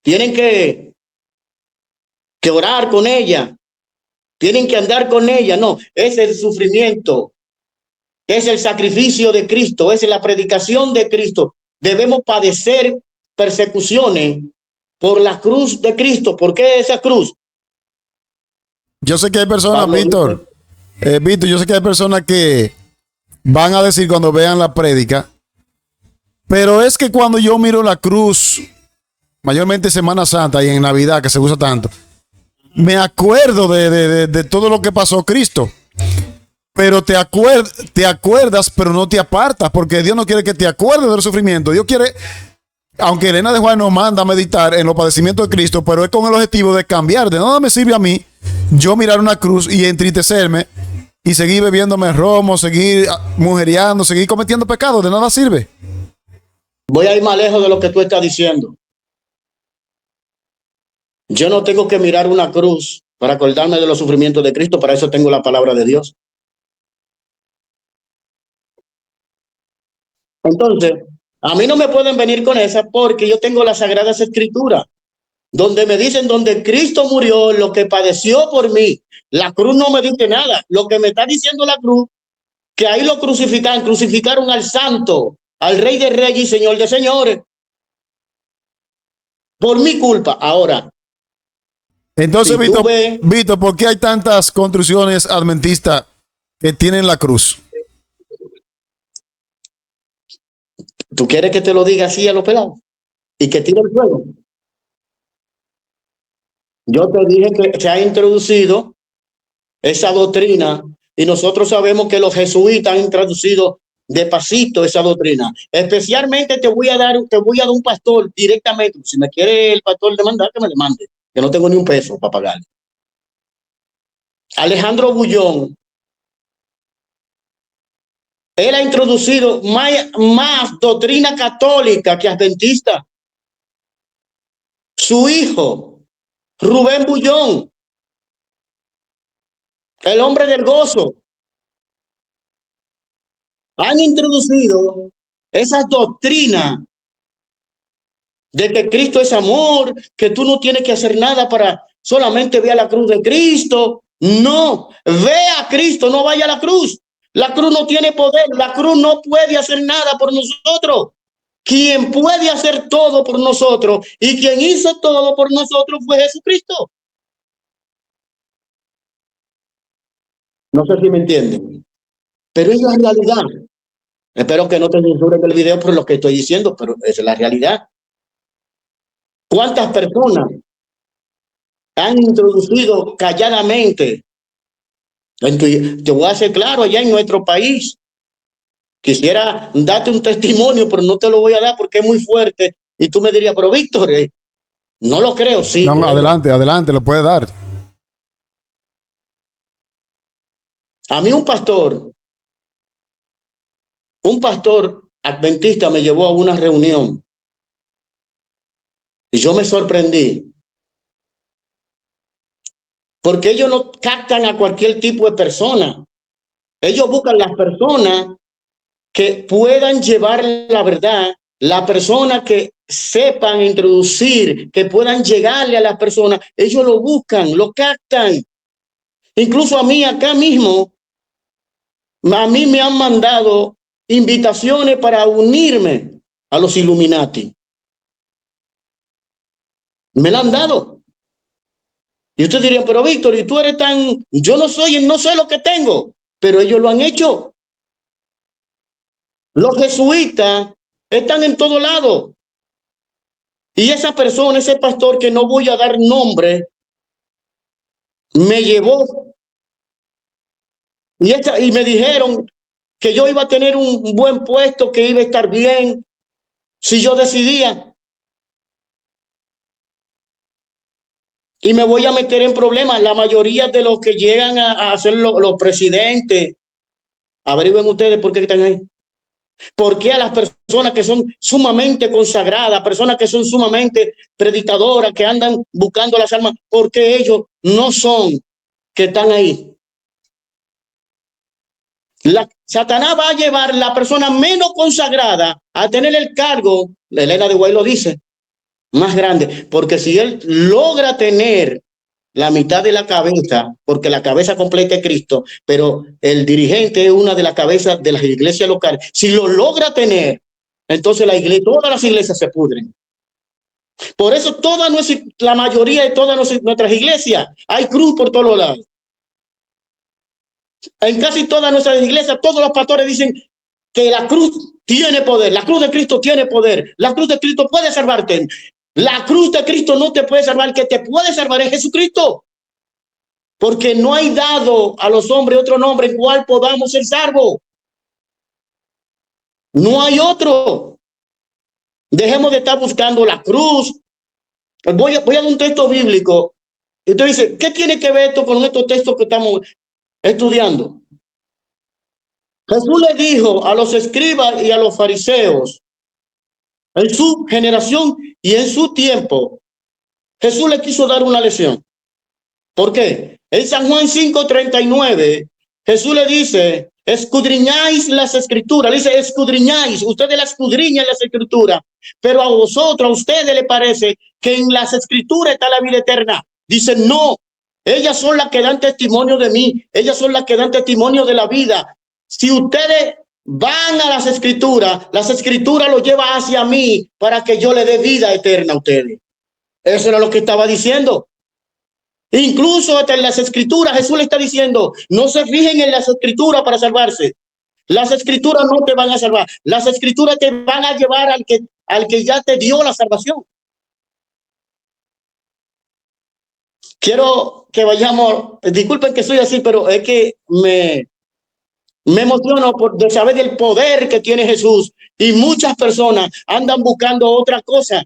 Tienen que orar con ella. Tienen que andar con ella. No, es el sufrimiento. Es el sacrificio de Cristo. Es la predicación de Cristo. Debemos padecer persecuciones por la cruz de Cristo. ¿Por qué esa cruz? Yo sé que hay personas, Víctor, yo sé que hay personas que van a decir cuando vean la prédica, pero es que cuando yo miro la cruz, mayormente Semana Santa y en Navidad, que se usa tanto, me acuerdo de todo lo que pasó Cristo. Pero te acuerdas, pero no te apartas, porque Dios no quiere que te acuerdes del sufrimiento. Dios quiere, aunque Elena de Juan nos manda a meditar en los padecimientos de Cristo, pero es con el objetivo de cambiar. De nada me sirve a mí yo mirar una cruz y entristecerme y seguir bebiéndome romo, seguir mujeriando, seguir cometiendo pecados. De nada sirve. Voy a ir más lejos de lo que tú estás diciendo. Yo no tengo que mirar una cruz para acordarme de los sufrimientos de Cristo. Para eso tengo la palabra de Dios. Entonces, a mí no me pueden venir con esa, porque yo tengo las Sagradas Escrituras, donde me dicen donde Cristo murió, lo que padeció por mí. La cruz no me dice nada. Lo que me está diciendo la cruz, que ahí lo crucificaron al santo, al Rey de Reyes y Señor de Señores, por mi culpa. Ahora, entonces, si Víctor, ¿por qué hay tantas construcciones adventistas que tienen la cruz? ¿Tú quieres que te lo diga así a los pelados? Y que tire el fuego. Yo te dije que se ha introducido esa doctrina, y nosotros sabemos que los jesuitas han introducido de pasito esa doctrina. Especialmente te voy a dar un pastor directamente. Si me quiere el pastor demandar, que me demande, que no tengo ni un peso para pagar. Alejandro Bullón, él ha introducido más doctrina católica que adventista. Su hijo, Rubén Bullón, el hombre del gozo, han introducido esas doctrinas de que Cristo es amor, que tú no tienes que hacer nada para solamente ver a la cruz de Cristo. No, ve a Cristo, no vaya a la cruz. La cruz no tiene poder, la cruz no puede hacer nada por nosotros. Quien puede hacer todo por nosotros y quien hizo todo por nosotros fue Jesucristo. No sé si me entienden, pero es la realidad. Espero que no te censuren el video por lo que estoy diciendo, pero esa es la realidad. ¿Cuántas personas han introducido calladamente? Te voy a hacer claro, allá en nuestro país, quisiera darte un testimonio, pero no te lo voy a dar porque es muy fuerte. Y tú me dirías, pero Víctor, no lo creo. Sí. No, adelante, lo puede dar. A mí un pastor adventista me llevó a una reunión y yo me sorprendí, porque ellos no captan a cualquier tipo de persona. Ellos buscan las personas que puedan llevar la verdad, la persona que sepan introducir, que puedan llegarle a las personas. Ellos lo buscan, lo captan. Incluso a mí acá mismo, a mí me han mandado invitaciones para unirme a los Illuminati. Me la han dado. Y ustedes dirían, pero Víctor, y tú eres tan, yo no soy, no sé lo que tengo, pero ellos lo han hecho. Los jesuitas están en todo lado. Y esa persona, ese pastor que no voy a dar nombre, me llevó y me dijeron que yo iba a tener un buen puesto, que iba a estar bien si yo decidía. Y me voy a meter en problemas. La mayoría de los que llegan a ser los presidentes, averigüen ustedes por qué están ahí. ¿Por qué a las personas que son sumamente consagradas, personas que son sumamente predicadoras, que andan buscando las almas, por qué ellos no son que están ahí? Satanás va a llevar la persona menos consagrada a tener el cargo, Elena de Guay lo dice, más grande, porque si él logra tener la mitad de la cabeza, porque la cabeza completa es Cristo, pero el dirigente es una de las cabezas de las iglesias locales, si lo logra tener, entonces la iglesia, todas las iglesias se pudren. Por eso la mayoría de todas nuestras iglesias hay cruz por todos lados. En casi todas nuestras iglesias, todos los pastores dicen que la cruz tiene poder, la cruz de Cristo tiene poder, la cruz de Cristo puede salvarte. La cruz de Cristo no te puede salvar, el que te puede salvar es Jesucristo. Porque no hay dado a los hombres otro nombre en cual podamos ser salvos. No hay otro. Dejemos de estar buscando la cruz. Voy a dar un texto bíblico. Y usted dice, ¿qué tiene que ver esto con estos textos que estamos estudiando? Jesús le dijo a los escribas y a los fariseos, en su generación y en su tiempo, Jesús le quiso dar una lección. ¿Por qué? En San Juan 5:39, Jesús le dice, escudriñáis las escrituras. Le dice, escudriñáis, ustedes las escudriñan las escrituras, pero a vosotros, a ustedes les parece que en las escrituras está la vida eterna. Dice, no, ellas son las que dan testimonio de mí, ellas son las que dan testimonio de la vida. Si ustedes van a las escrituras los lleva hacia mí para que yo le dé vida eterna a ustedes. Eso era lo que estaba diciendo. Incluso hasta en las escrituras Jesús le está diciendo, no se fijen en las escrituras para salvarse. Las escrituras no te van a salvar. Las escrituras te van a llevar al que ya te dio la salvación. Quiero que vayamos, disculpen que soy así, pero es que me emociono de saber del poder que tiene Jesús. Y muchas personas andan buscando otra cosa.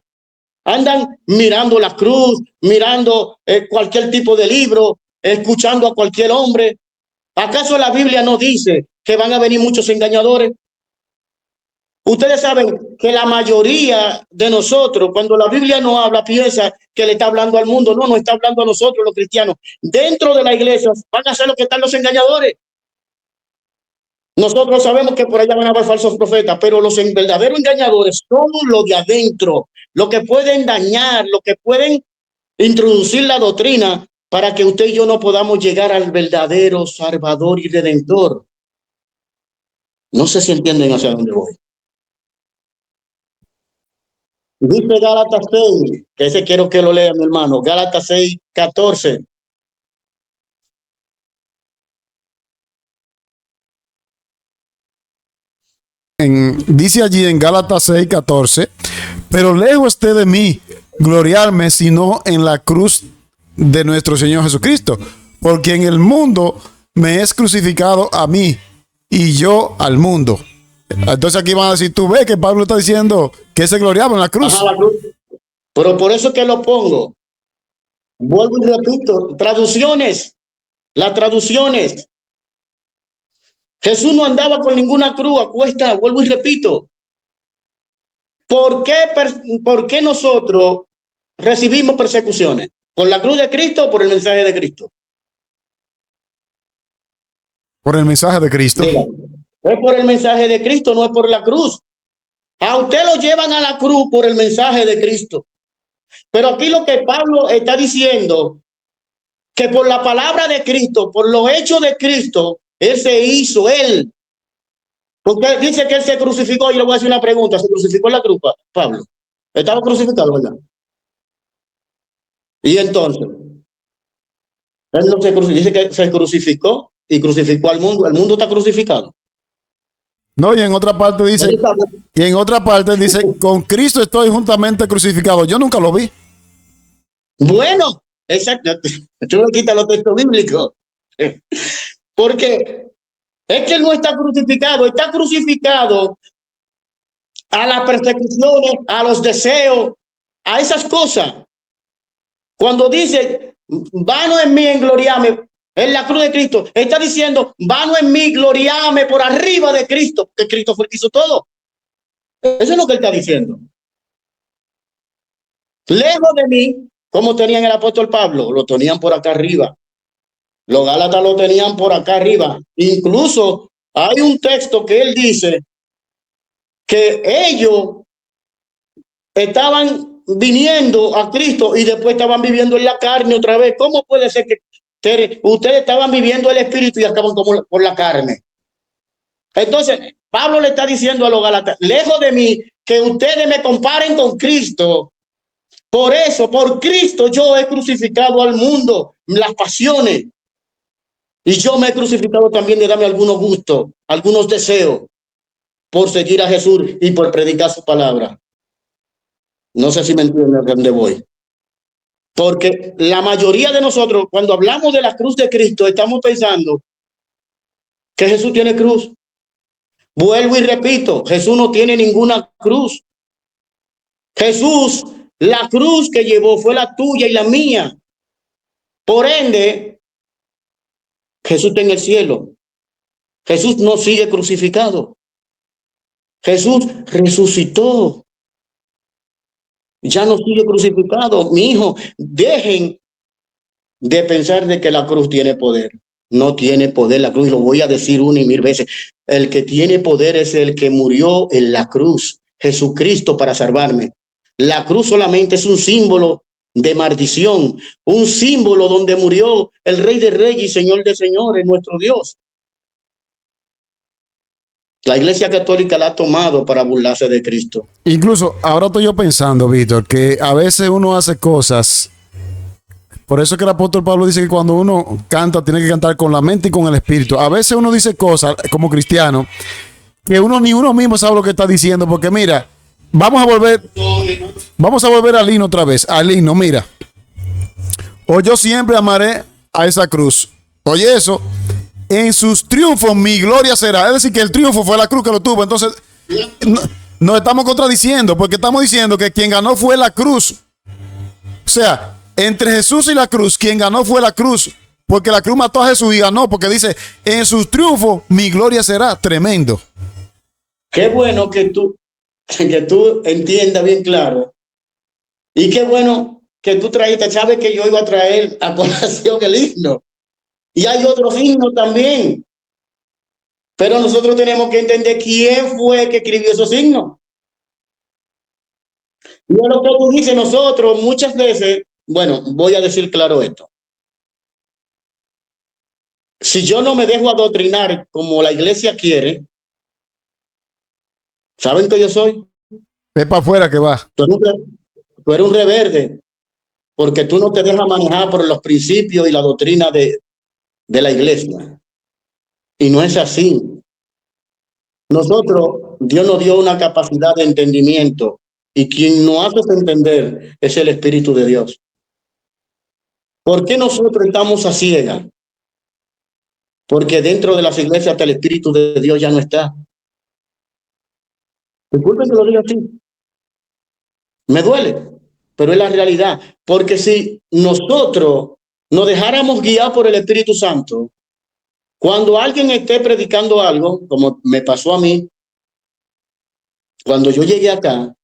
Andan mirando la cruz, mirando cualquier tipo de libro, escuchando a cualquier hombre. ¿Acaso la Biblia no dice que van a venir muchos engañadores? Ustedes saben que la mayoría de nosotros, cuando la Biblia no habla, piensa que le está hablando al mundo. No, no está hablando a nosotros, los cristianos. Dentro de la iglesia van a ser los que están los engañadores. Nosotros sabemos que por allá van a haber falsos profetas, pero los verdaderos engañadores son los de adentro, los que pueden dañar, los que pueden introducir la doctrina para que usted y yo no podamos llegar al verdadero Salvador y Redentor. No sé si entienden hacia dónde voy. Dice Gálatas 6, que ese quiero que lo lea mi hermano, Gálatas 6:14. Dice allí en Gálatas 6:14, pero lejos esté de mí gloriarme sino en la cruz de nuestro Señor Jesucristo, porque en el mundo me es crucificado a mí y yo al mundo. Entonces aquí van a decir, tú ves que Pablo está diciendo que se gloriaba en la cruz. Ajá, la cruz. Pero por eso que lo pongo. Vuelvo y repito, traducciones, las traducciones. Jesús no andaba con ninguna cruz a cuesta, vuelvo y repito. ¿Por qué nosotros recibimos persecuciones? ¿Por la cruz de Cristo o por el mensaje de Cristo? Por el mensaje de Cristo. Mira, es por el mensaje de Cristo, no es por la cruz. A usted lo llevan a la cruz por el mensaje de Cristo. Pero aquí lo que Pablo está diciendo, que por la palabra de Cristo, por los hechos de Cristo, él se hizo, él. Porque dice que él se crucificó. Y le voy a hacer una pregunta. ¿Se crucificó en la cruz, Pablo? Estaba crucificado, ¿verdad? Y entonces, Él no se crucificó, dice que se crucificó y crucificó al mundo. El mundo está crucificado. No, y en otra parte dice, con Cristo estoy juntamente crucificado. Yo nunca lo vi. Bueno, exacto. Tú le quitas los textos bíblicos. Porque es que él no está crucificado a las persecuciones, a los deseos, a esas cosas. Cuando dice, vano en mí en gloriarme, en la cruz de Cristo, está diciendo, vano en mí gloriarme por arriba de Cristo, porque Cristo fue el que hizo todo. Eso es lo que él está diciendo. Lejos de mí, como tenían el apóstol Pablo, lo tenían por acá arriba. Los gálatas lo tenían por acá arriba. Incluso hay un texto que él dice que ellos estaban viniendo a Cristo y después estaban viviendo en la carne otra vez. ¿Cómo puede ser que ustedes estaban viviendo el espíritu y acaban como por la carne? Entonces, Pablo le está diciendo a los gálatas, lejos de mí, que ustedes me comparen con Cristo. Por eso, por Cristo, yo he crucificado al mundo, las pasiones. Y yo me he crucificado también de darme algunos gustos, algunos deseos, por seguir a Jesús y por predicar su palabra. No sé si me entienden a dónde voy. Porque la mayoría de nosotros, cuando hablamos de la cruz de Cristo, estamos pensando que Jesús tiene cruz. Vuelvo y repito, Jesús no tiene ninguna cruz. Jesús, la cruz que llevó fue la tuya y la mía. Por ende, Jesús está en el cielo. Jesús no sigue crucificado. Jesús resucitó. Ya no sigue crucificado. Mi hijo, dejen de pensar de que la cruz tiene poder. No tiene poder la cruz, y lo voy a decir una y mil veces. El que tiene poder es el que murió en la cruz, Jesucristo, para salvarme. La cruz solamente es un símbolo de maldición, un símbolo donde murió el Rey de Reyes y Señor de Señores, nuestro Dios. La Iglesia Católica la ha tomado para burlarse de Cristo. Incluso ahora estoy yo pensando, Víctor, que a veces uno hace cosas. Por eso es que el apóstol Pablo dice que cuando uno canta, tiene que cantar con la mente y con el espíritu. A veces uno dice cosas como cristiano que ni uno mismo sabe lo que está diciendo. Porque mira, vamos a volver al himno otra vez. Al himno, mira. O yo siempre amaré a esa cruz. Oye eso. En sus triunfos mi gloria será. Es decir, que el triunfo fue la cruz que lo tuvo. Entonces, nos estamos contradiciendo porque estamos diciendo que quien ganó fue la cruz. O sea, entre Jesús y la cruz, quien ganó fue la cruz. Porque la cruz mató a Jesús y ganó. Porque dice, en sus triunfos mi gloria será. Tremendo. Qué bueno que tú entiendas bien claro. Y qué bueno que tú trajiste. Sabes que yo iba a traer a colación el himno. Y hay otros himnos también. Pero nosotros tenemos que entender quién fue que escribió esos himnos. Y es lo que tú dices, nosotros muchas veces, bueno, voy a decir claro esto. Si yo no me dejo adoctrinar como la iglesia quiere, ¿saben que yo soy? Es para afuera que va. Tú eres un reverde, porque tú no te dejas manejar por los principios y la doctrina de la iglesia. Y no es así. Nosotros, Dios nos dio una capacidad de entendimiento y quien nos hace entender es el Espíritu de Dios. ¿Por qué nosotros estamos a ciegas? Porque dentro de las iglesias hasta el Espíritu de Dios ya no está. Disculpen que lo diga así. Me duele, pero es la realidad. Porque si nosotros nos dejáramos guiar por el Espíritu Santo, cuando alguien esté predicando algo, como me pasó a mí, cuando yo llegué acá,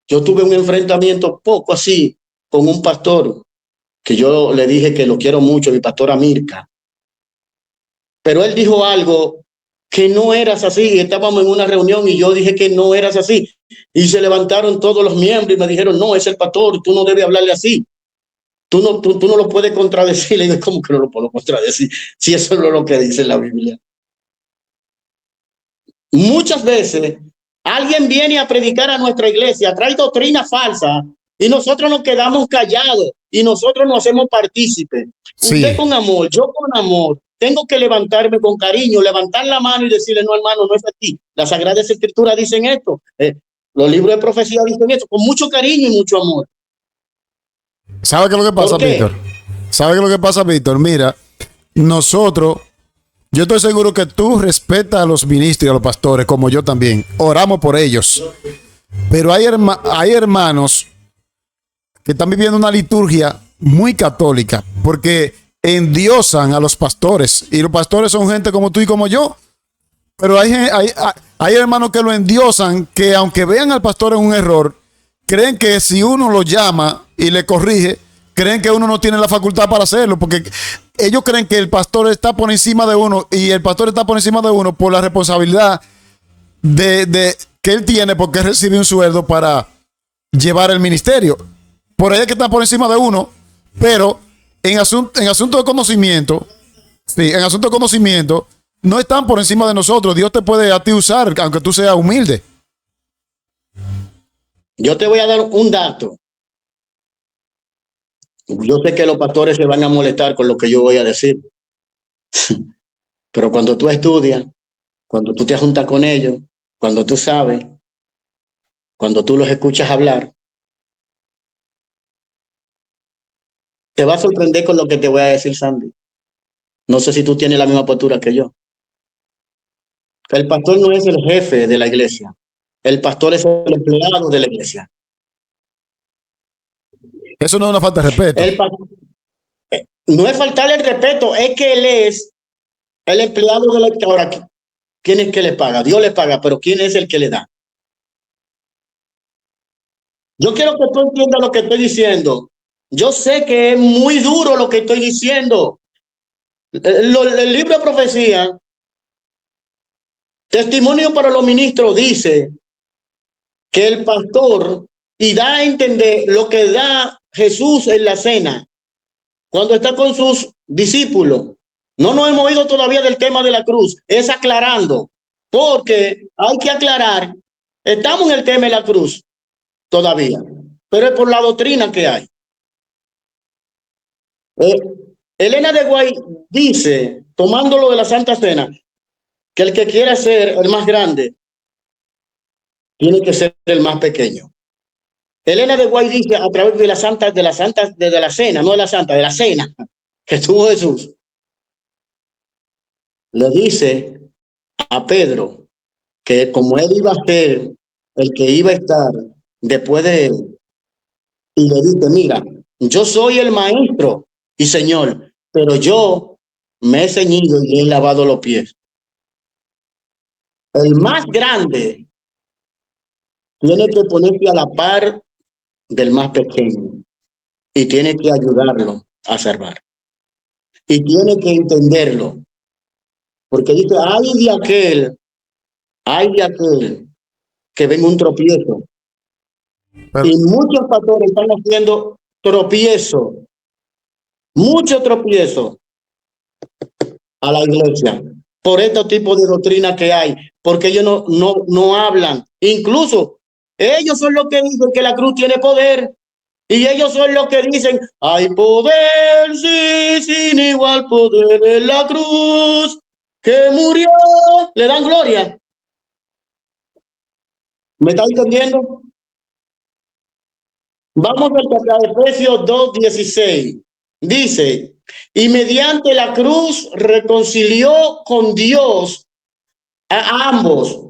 yo tuve un enfrentamiento poco así con un pastor, que yo le dije que lo quiero mucho, mi pastor Amirka. Pero él dijo algo que no eras así. Estábamos en una reunión y yo dije que no eras así. Y se levantaron todos los miembros y me dijeron, no, es el pastor, tú no debes hablarle así. Tú no lo puedes contradecir. Le digo, ¿cómo que no lo puedo contradecir? Si eso no es lo que dice la Biblia. Muchas veces alguien viene a predicar a nuestra iglesia, trae doctrina falsa Y nosotros nos quedamos callados y nosotros nos hacemos partícipes. Sí. Usted con amor, yo con amor. Tengo que levantarme con cariño, levantar la mano y decirle, no, hermano, no es así. Las Sagradas Escrituras dicen esto. Los libros de profecía dicen esto, con mucho cariño y mucho amor. ¿Sabe qué es lo que pasa, Víctor? ¿Sabe qué es lo que pasa, Víctor? Mira, nosotros, yo estoy seguro que tú respetas a los ministros y a los pastores, como yo también. Oramos por ellos. Pero hay hermanos que están viviendo una liturgia muy católica, porque endiosan a los pastores. Y los pastores son gente como tú y como yo. Pero hay hermanos que lo endiosan, que aunque vean al pastor en un error, creen que si uno lo llama y le corrige, creen que uno no tiene la facultad para hacerlo, porque ellos creen que el pastor está por encima de uno y el pastor está por encima de uno por la responsabilidad de que él tiene, porque recibe un sueldo para llevar el ministerio. Por ahí es que está por encima de uno, pero en asunto de conocimiento, sí, en asunto de conocimiento, no están por encima de nosotros. Dios te puede a ti usar, aunque tú seas humilde. Yo te voy a dar un dato. Yo sé que los pastores se van a molestar con lo que yo voy a decir. Pero cuando tú estudias, cuando tú te juntas con ellos, cuando tú sabes, cuando tú los escuchas hablar, te va a sorprender con lo que te voy a decir, Sandy. No sé si tú tienes la misma postura que yo. El pastor no es el jefe de la iglesia. El pastor es el empleado de la iglesia. Eso no es una falta de respeto. No es faltarle el respeto, es que él es el empleado de la iglesia. Ahora, ¿quién es que le paga? Dios le paga, pero ¿quién es el que le da? Yo quiero que tú entiendas lo que estoy diciendo. Yo sé que es muy duro lo que estoy diciendo. El libro de profecía, Testimonio para los Ministros, dice que el pastor, y da a entender lo que da Jesús en la cena, cuando está con sus discípulos. No nos hemos oído todavía del tema de la cruz, es aclarando, porque hay que aclarar, estamos en el tema de la cruz todavía, pero es por la doctrina que hay. Elena de White dice, tomándolo de la Santa Cena, que el que quiera ser el más grande tiene que ser el más pequeño. Elena de White dice a través de la cena, no de la santa, de la cena que tuvo Jesús, le dice a Pedro que como él iba a ser el que iba a estar después de él, y le dice, mira, yo soy el maestro y señor, pero yo me he ceñido y le he lavado los pies. El más grande tiene que ponerse a la par del más pequeño y tiene que ayudarlo a salvar. Y tiene que entenderlo. Porque dice, ay de aquel que venga un tropiezo. Pero, Y muchos pastores están haciendo tropiezo, mucho tropiezo a la iglesia por este tipo de doctrina que hay, porque ellos no hablan. Incluso ellos son los que dicen que la cruz tiene poder. Y ellos son los que dicen, hay poder, sí, sin igual poder en la cruz, que murió. Le dan gloria. ¿Me está entendiendo? Vamos a Efesios 2:16. Dice, y mediante la cruz reconcilió con Dios a ambos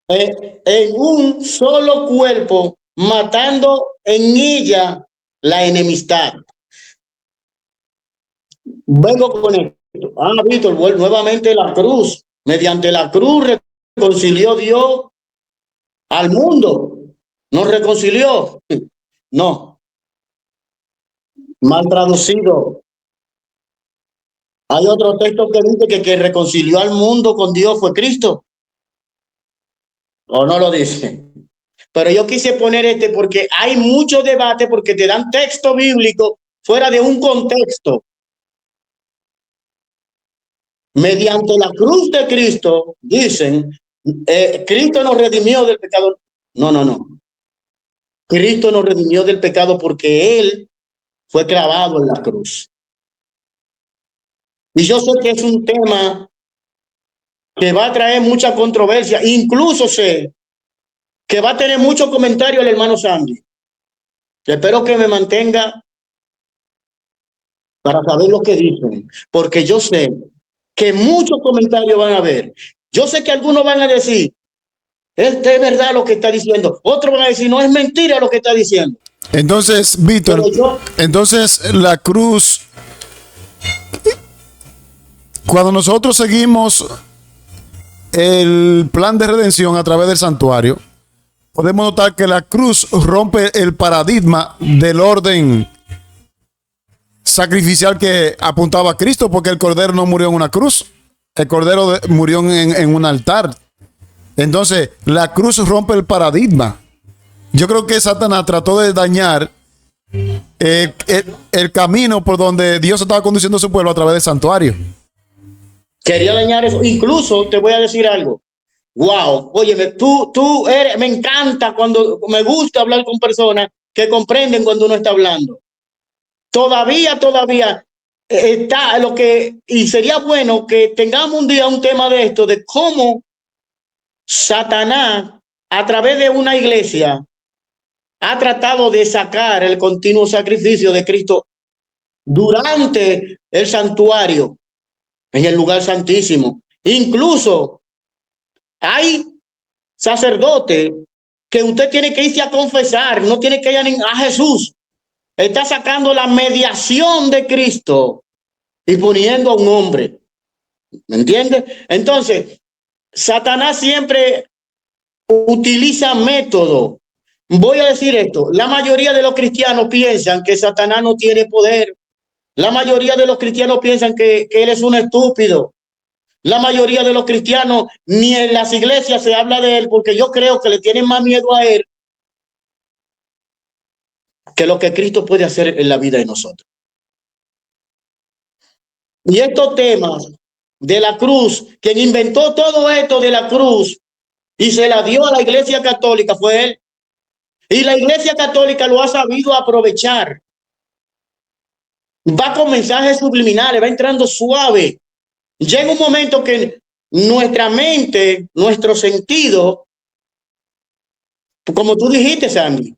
en un solo cuerpo, matando en ella la enemistad. Vengo con esto. Víctor, nuevamente la cruz. Mediante la cruz reconcilió Dios al mundo. ¿Nos reconcilió? No. Mal traducido. Hay otro texto que dice que reconcilió al mundo con Dios fue Cristo. ¿O no lo dice? Pero yo quise poner porque hay mucho debate, porque te dan texto bíblico fuera de un contexto. Mediante la cruz de Cristo, dicen, Cristo nos redimió del pecado. No. Cristo nos redimió del pecado porque Él fue clavado en la cruz. Y yo sé que es un tema que va a traer mucha controversia. Incluso sé que va a tener mucho comentario el hermano Sandy. Espero que me mantenga para saber lo que dicen, porque yo sé que muchos comentarios van a haber. Yo sé que algunos van a decir, es verdad lo que está diciendo. Otros van a decir, no, es mentira lo que está diciendo. Entonces, Víctor, entonces la cruz, cuando nosotros seguimos el plan de redención a través del santuario, podemos notar que la cruz rompe el paradigma del orden sacrificial que apuntaba a Cristo, porque el cordero no murió en una cruz, el cordero murió en un altar. Entonces, la cruz rompe el paradigma. Yo creo que Satanás trató de dañar el camino por donde Dios estaba conduciendo a su pueblo a través del santuario. Quería dañar eso. Incluso te voy a decir algo. Wow, óyeme, tú eres, me encanta cuando me gusta hablar con personas que comprenden cuando uno está hablando. Todavía está lo que, y sería bueno que tengamos un día un tema de esto, de cómo Satanás, a través de una iglesia, ha tratado de sacar el continuo sacrificio de Cristo durante el santuario, en el lugar santísimo. Incluso hay sacerdotes que usted tiene que irse a confesar, no tiene que ir a Jesús. Está sacando la mediación de Cristo y poniendo a un hombre. ¿Me entiende? Entonces, Satanás siempre utiliza método. Voy a decir esto, la mayoría de los cristianos piensan que Satanás no tiene poder. La mayoría de los cristianos piensan que él es un estúpido. La mayoría de los cristianos, ni en las iglesias se habla de él, porque yo creo que le tienen más miedo a él que lo que Cristo puede hacer en la vida de nosotros. Y estos temas de la cruz, quien inventó todo esto de la cruz y se la dio a la iglesia católica fue él. Y la iglesia católica lo ha sabido aprovechar. Va con mensajes subliminales, va entrando suave. Llega un momento que nuestra mente, nuestro sentido, como tú dijiste, Sandy,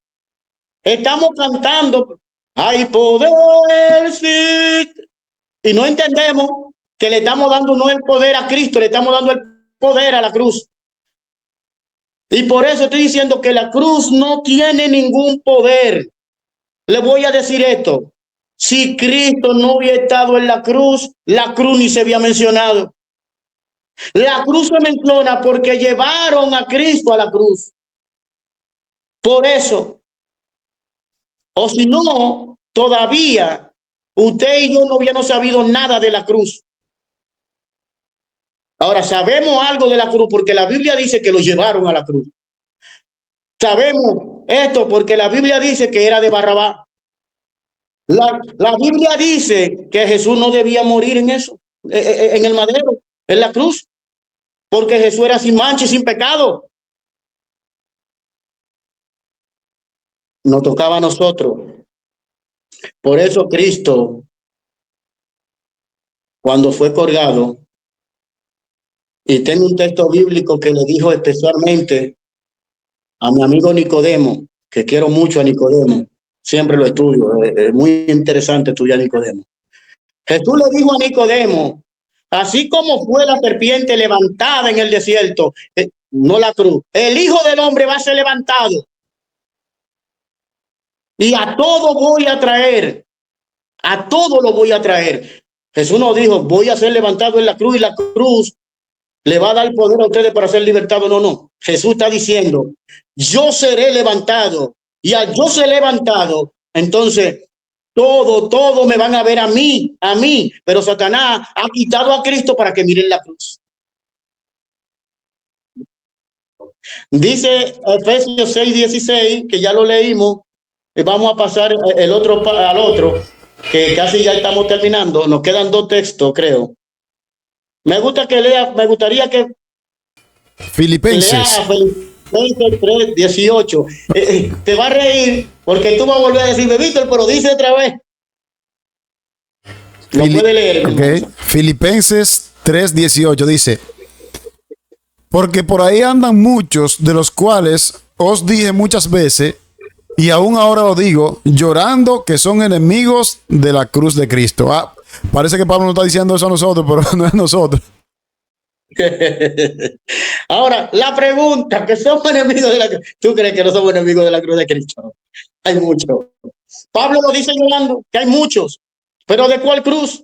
estamos cantando, hay poder, sí, y no entendemos que le estamos dando no el poder a Cristo, le estamos dando el poder a la cruz. Y por eso estoy diciendo que la cruz no tiene ningún poder. Le voy a decir esto. Si Cristo no hubiera estado en la cruz ni se había mencionado. La cruz se menciona porque llevaron a Cristo a la cruz. Por eso. O si no, todavía usted y yo no habíamos sabido nada de la cruz. Ahora sabemos algo de la cruz porque la Biblia dice que lo llevaron a la cruz. Sabemos esto porque la Biblia dice que era de Barrabás. La Biblia dice que Jesús no debía morir en eso, en el madero, en la cruz, porque Jesús era sin mancha y sin pecado. Nos tocaba a nosotros. Por eso Cristo, cuando fue colgado, y tengo un texto bíblico que le dijo especialmente a mi amigo Nicodemo, que quiero mucho a Nicodemo, siempre lo estudio, es muy interesante estudiar a Nicodemo. Jesús le dijo a Nicodemo, así como fue la serpiente levantada en el desierto, no la cruz, el Hijo del Hombre va a ser levantado. Y a todo voy a traer, a todo lo voy a traer. Jesús nos dijo, voy a ser levantado en la cruz y la cruz le va a dar poder a ustedes para ser libertados. No. Jesús está diciendo, yo seré levantado y al yo ser levantado, entonces todo me van a ver a mí, pero Satanás ha quitado a Cristo para que miren la cruz. Dice Efesios 6:16, que ya lo leímos, y vamos a pasar al otro, que casi ya estamos terminando, nos quedan 2 textos, creo. Me gustaría que Filipenses. Filipenses 3:18. Te va a reír porque tú vas a volver a decirme, Víctor, pero dice otra vez. Lo puede leer. Okay. Filipenses 3:18 dice: porque por ahí andan muchos, de los cuales os dije muchas veces, y aún ahora os digo, llorando, que son enemigos de la cruz de Cristo. Ah, parece que Pablo no está diciendo eso a nosotros, pero no es nosotros. Ahora, la pregunta, que somos enemigos de la cruz. ¿Tú crees que no somos enemigos de la cruz de Cristo? Hay muchos. Pablo lo dice llorando, que hay muchos. ¿Pero de cuál cruz?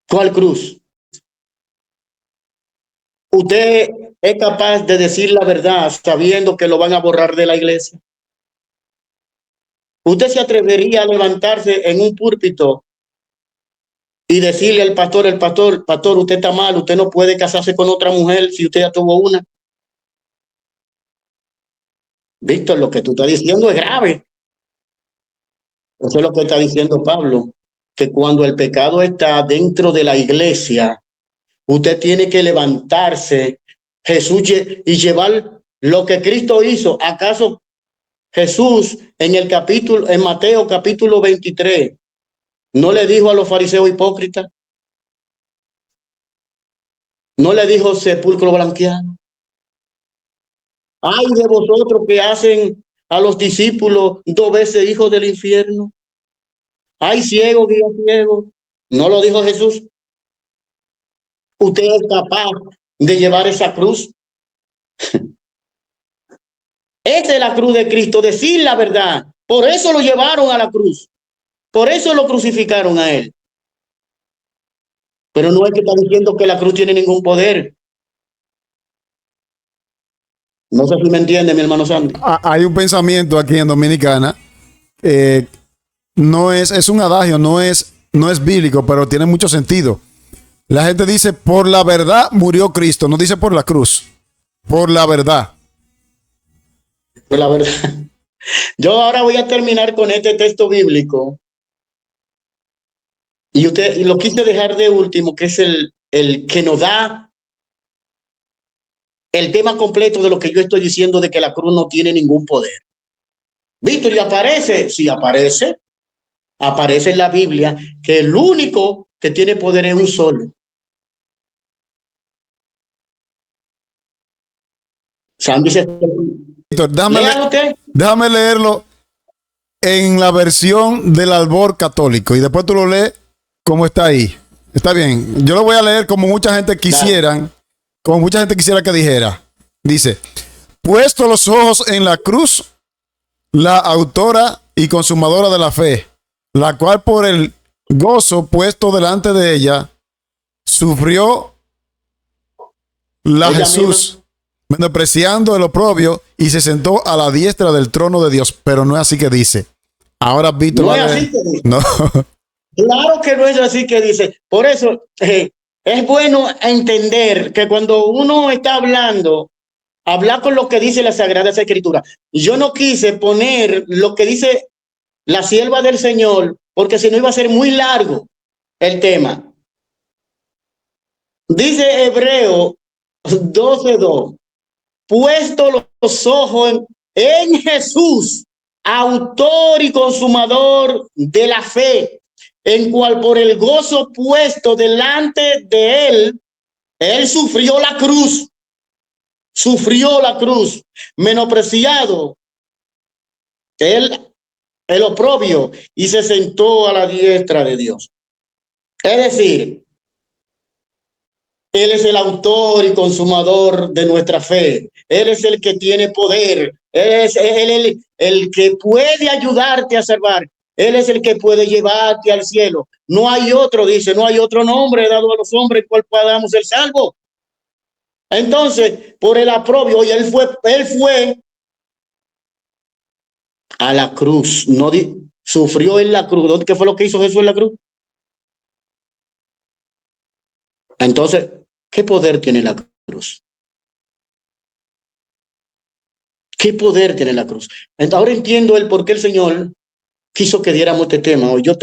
¿Cuál cruz? ¿Usted es capaz de decir la verdad sabiendo que lo van a borrar de la iglesia? ¿Usted se atrevería a levantarse en un púlpito y decirle al pastor, pastor, usted está mal, usted no puede casarse con otra mujer si usted ya tuvo una? Víctor, lo que tú estás diciendo es grave. Eso es lo que está diciendo Pablo, que cuando el pecado está dentro de la iglesia, usted tiene que levantarse, Jesús, y llevar lo que Cristo hizo. ¿Acaso Jesús en Mateo capítulo 23, no le dijo a los fariseos hipócritas? ¿No le dijo sepulcro blanqueado? Ay de vosotros que hacen a los discípulos 2 veces hijos del infierno. Ay ciego, guía ciego. ¿No lo dijo Jesús? ¿Usted es capaz de llevar esa cruz? Esa es la cruz de Cristo, decir la verdad. Por eso lo llevaron a la cruz. Por eso lo crucificaron a él. Pero no es que está diciendo que la cruz tiene ningún poder. No sé si me entiende, mi hermano Sandy. Hay un pensamiento aquí en Dominicana. No es un adagio, no es bíblico, pero tiene mucho sentido. La gente dice, por la verdad murió Cristo. No dice por la cruz. Por la verdad. Por la verdad. Yo ahora voy a terminar con este texto bíblico. Y lo quise dejar de último, que es el que nos da el tema completo de lo que yo estoy diciendo, de que la cruz no tiene ningún poder. Víctor, ¿y aparece? Sí, aparece. Aparece en la Biblia que el único que tiene poder es un solo. Sandy Víctor, déjame leerlo en la versión del Albor Católico y después tú lo lees como está ahí. Está bien. Yo lo voy a leer como mucha gente quisiera que dijera. Dice: puesto los ojos en la cruz, la autora y consumadora de la fe, la cual por el gozo puesto delante de ella, sufrió Jesús, menospreciando el oprobio, y se sentó a la diestra del trono de Dios. Pero no es así que dice. Ahora Víctor no es así que dice. No. Claro que no es así que dice. Por eso es bueno entender que cuando uno está hablando, hablar con lo que dice la Sagrada Escritura. Yo no quise poner lo que dice la sierva del Señor, porque si no iba a ser muy largo el tema. Dice Hebreo 12:2, puesto los ojos en Jesús, autor y consumador de la fe, en cual por el gozo puesto delante de él sufrió la cruz, menospreciado el oprobio, y se sentó a la diestra de Dios. Es decir, Él es el autor y consumador de nuestra fe. Él es el que tiene poder. Él es el que puede ayudarte a salvar. Él es el que puede llevarte al cielo. No hay otro, dice, no hay otro nombre dado a los hombres cual podamos ser salvos. Entonces, por el oprobio, y él fue a la cruz. Sufrió en la cruz. ¿Qué fue lo que hizo Jesús en la cruz? Entonces, ¿qué poder tiene la cruz? ¿Qué poder tiene la cruz? Entonces, ahora entiendo el por qué el Señor quiso que diéramos este tema. Hoy yo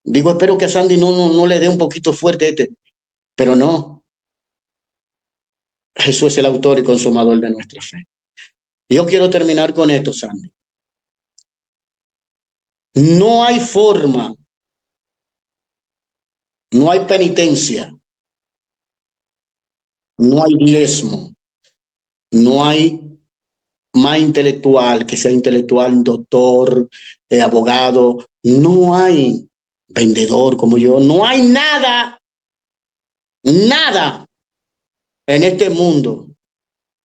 digo, espero que a Sandy no le dé un poquito fuerte pero no. Jesús es el autor y consumador de nuestra fe. Yo quiero terminar con esto, Sandy. No hay forma, no hay penitencia, no hay diezmo, no hay más intelectual que sea intelectual, doctor, abogado, no hay vendedor como yo, no hay nada en este mundo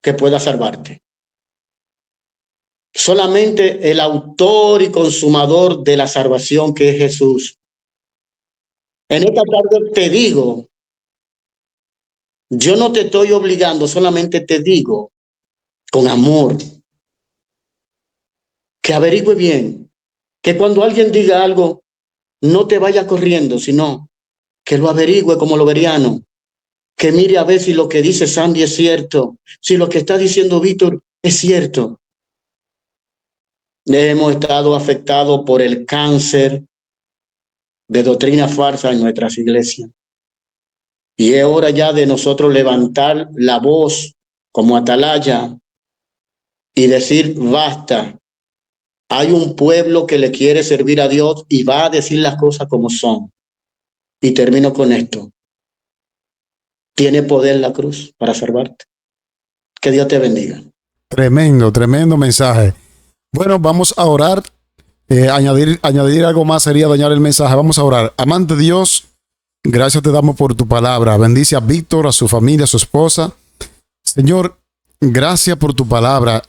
que pueda salvarte. Solamente el autor y consumador de la salvación, que es Jesús. En esta tarde te digo, yo no te estoy obligando, solamente te digo con amor que averigüe bien, que cuando alguien diga algo, no te vaya corriendo, sino que lo averigüe como lo veriano, que mire a ver si lo que dice Sandy es cierto, si lo que está diciendo Víctor es cierto. Hemos estado afectados por el cáncer de doctrina falsa en nuestras iglesias. Y es hora ya de nosotros levantar la voz como atalaya y decir, basta. Hay un pueblo que le quiere servir a Dios y va a decir las cosas como son. Y termino con esto. Tiene poder la cruz para salvarte. Que Dios te bendiga. Tremendo mensaje. Bueno, vamos a orar. Añadir algo más sería dañar el mensaje. Vamos a orar. Amante Dios, gracias te damos por tu palabra. Bendice a Víctor, a su familia, a su esposa. Señor, gracias por tu palabra.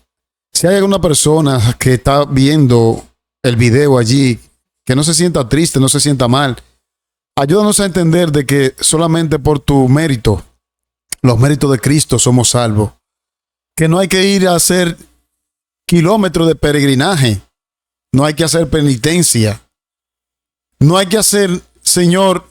Si hay alguna persona que está viendo el video allí, que no se sienta triste, no se sienta mal, ayúdanos a entender de que solamente por tu mérito, los méritos de Cristo, somos salvos. Que no hay que ir a hacer kilómetros de peregrinaje. No hay que hacer penitencia. No hay que hacer, Señor,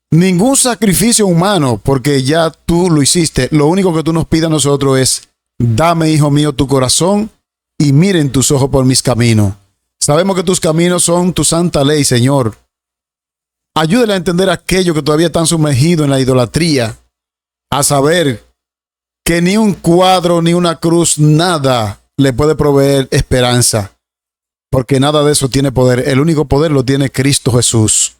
ningún sacrificio humano, porque ya tú lo hiciste. Lo único que tú nos pides a nosotros es: dame, hijo mío, tu corazón y miren tus ojos por mis caminos. Sabemos que tus caminos son tu santa ley, Señor. Ayúdale a entender a aquellos que todavía están sumergidos en la idolatría, a saber que ni un cuadro ni una cruz, nada le puede proveer esperanza, porque nada de eso tiene poder. El único poder lo tiene Cristo Jesús.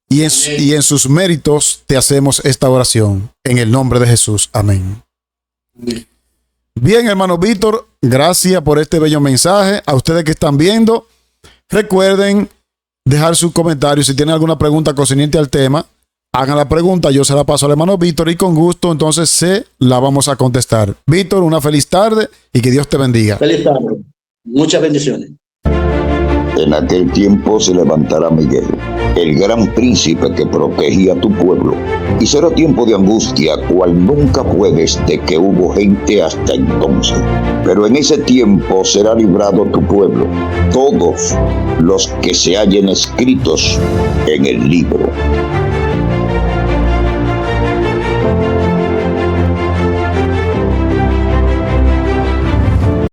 Y en sus méritos te hacemos esta oración. En el nombre de Jesús. Amén. Bien, hermano Víctor, gracias por este bello mensaje. A ustedes que están viendo, recuerden dejar sus comentarios. Si tienen alguna pregunta concerniente al tema, hagan la pregunta, yo se la paso al hermano Víctor y con gusto entonces se la vamos a contestar. Víctor, una feliz tarde y que Dios te bendiga. Feliz tarde. Muchas bendiciones. En aquel tiempo se levantará Miguel, el gran príncipe que protegía a tu pueblo, y será tiempo de angustia, cual nunca fue desde que hubo gente hasta entonces. Pero en ese tiempo será librado tu pueblo, todos los que se hallen escritos en el libro.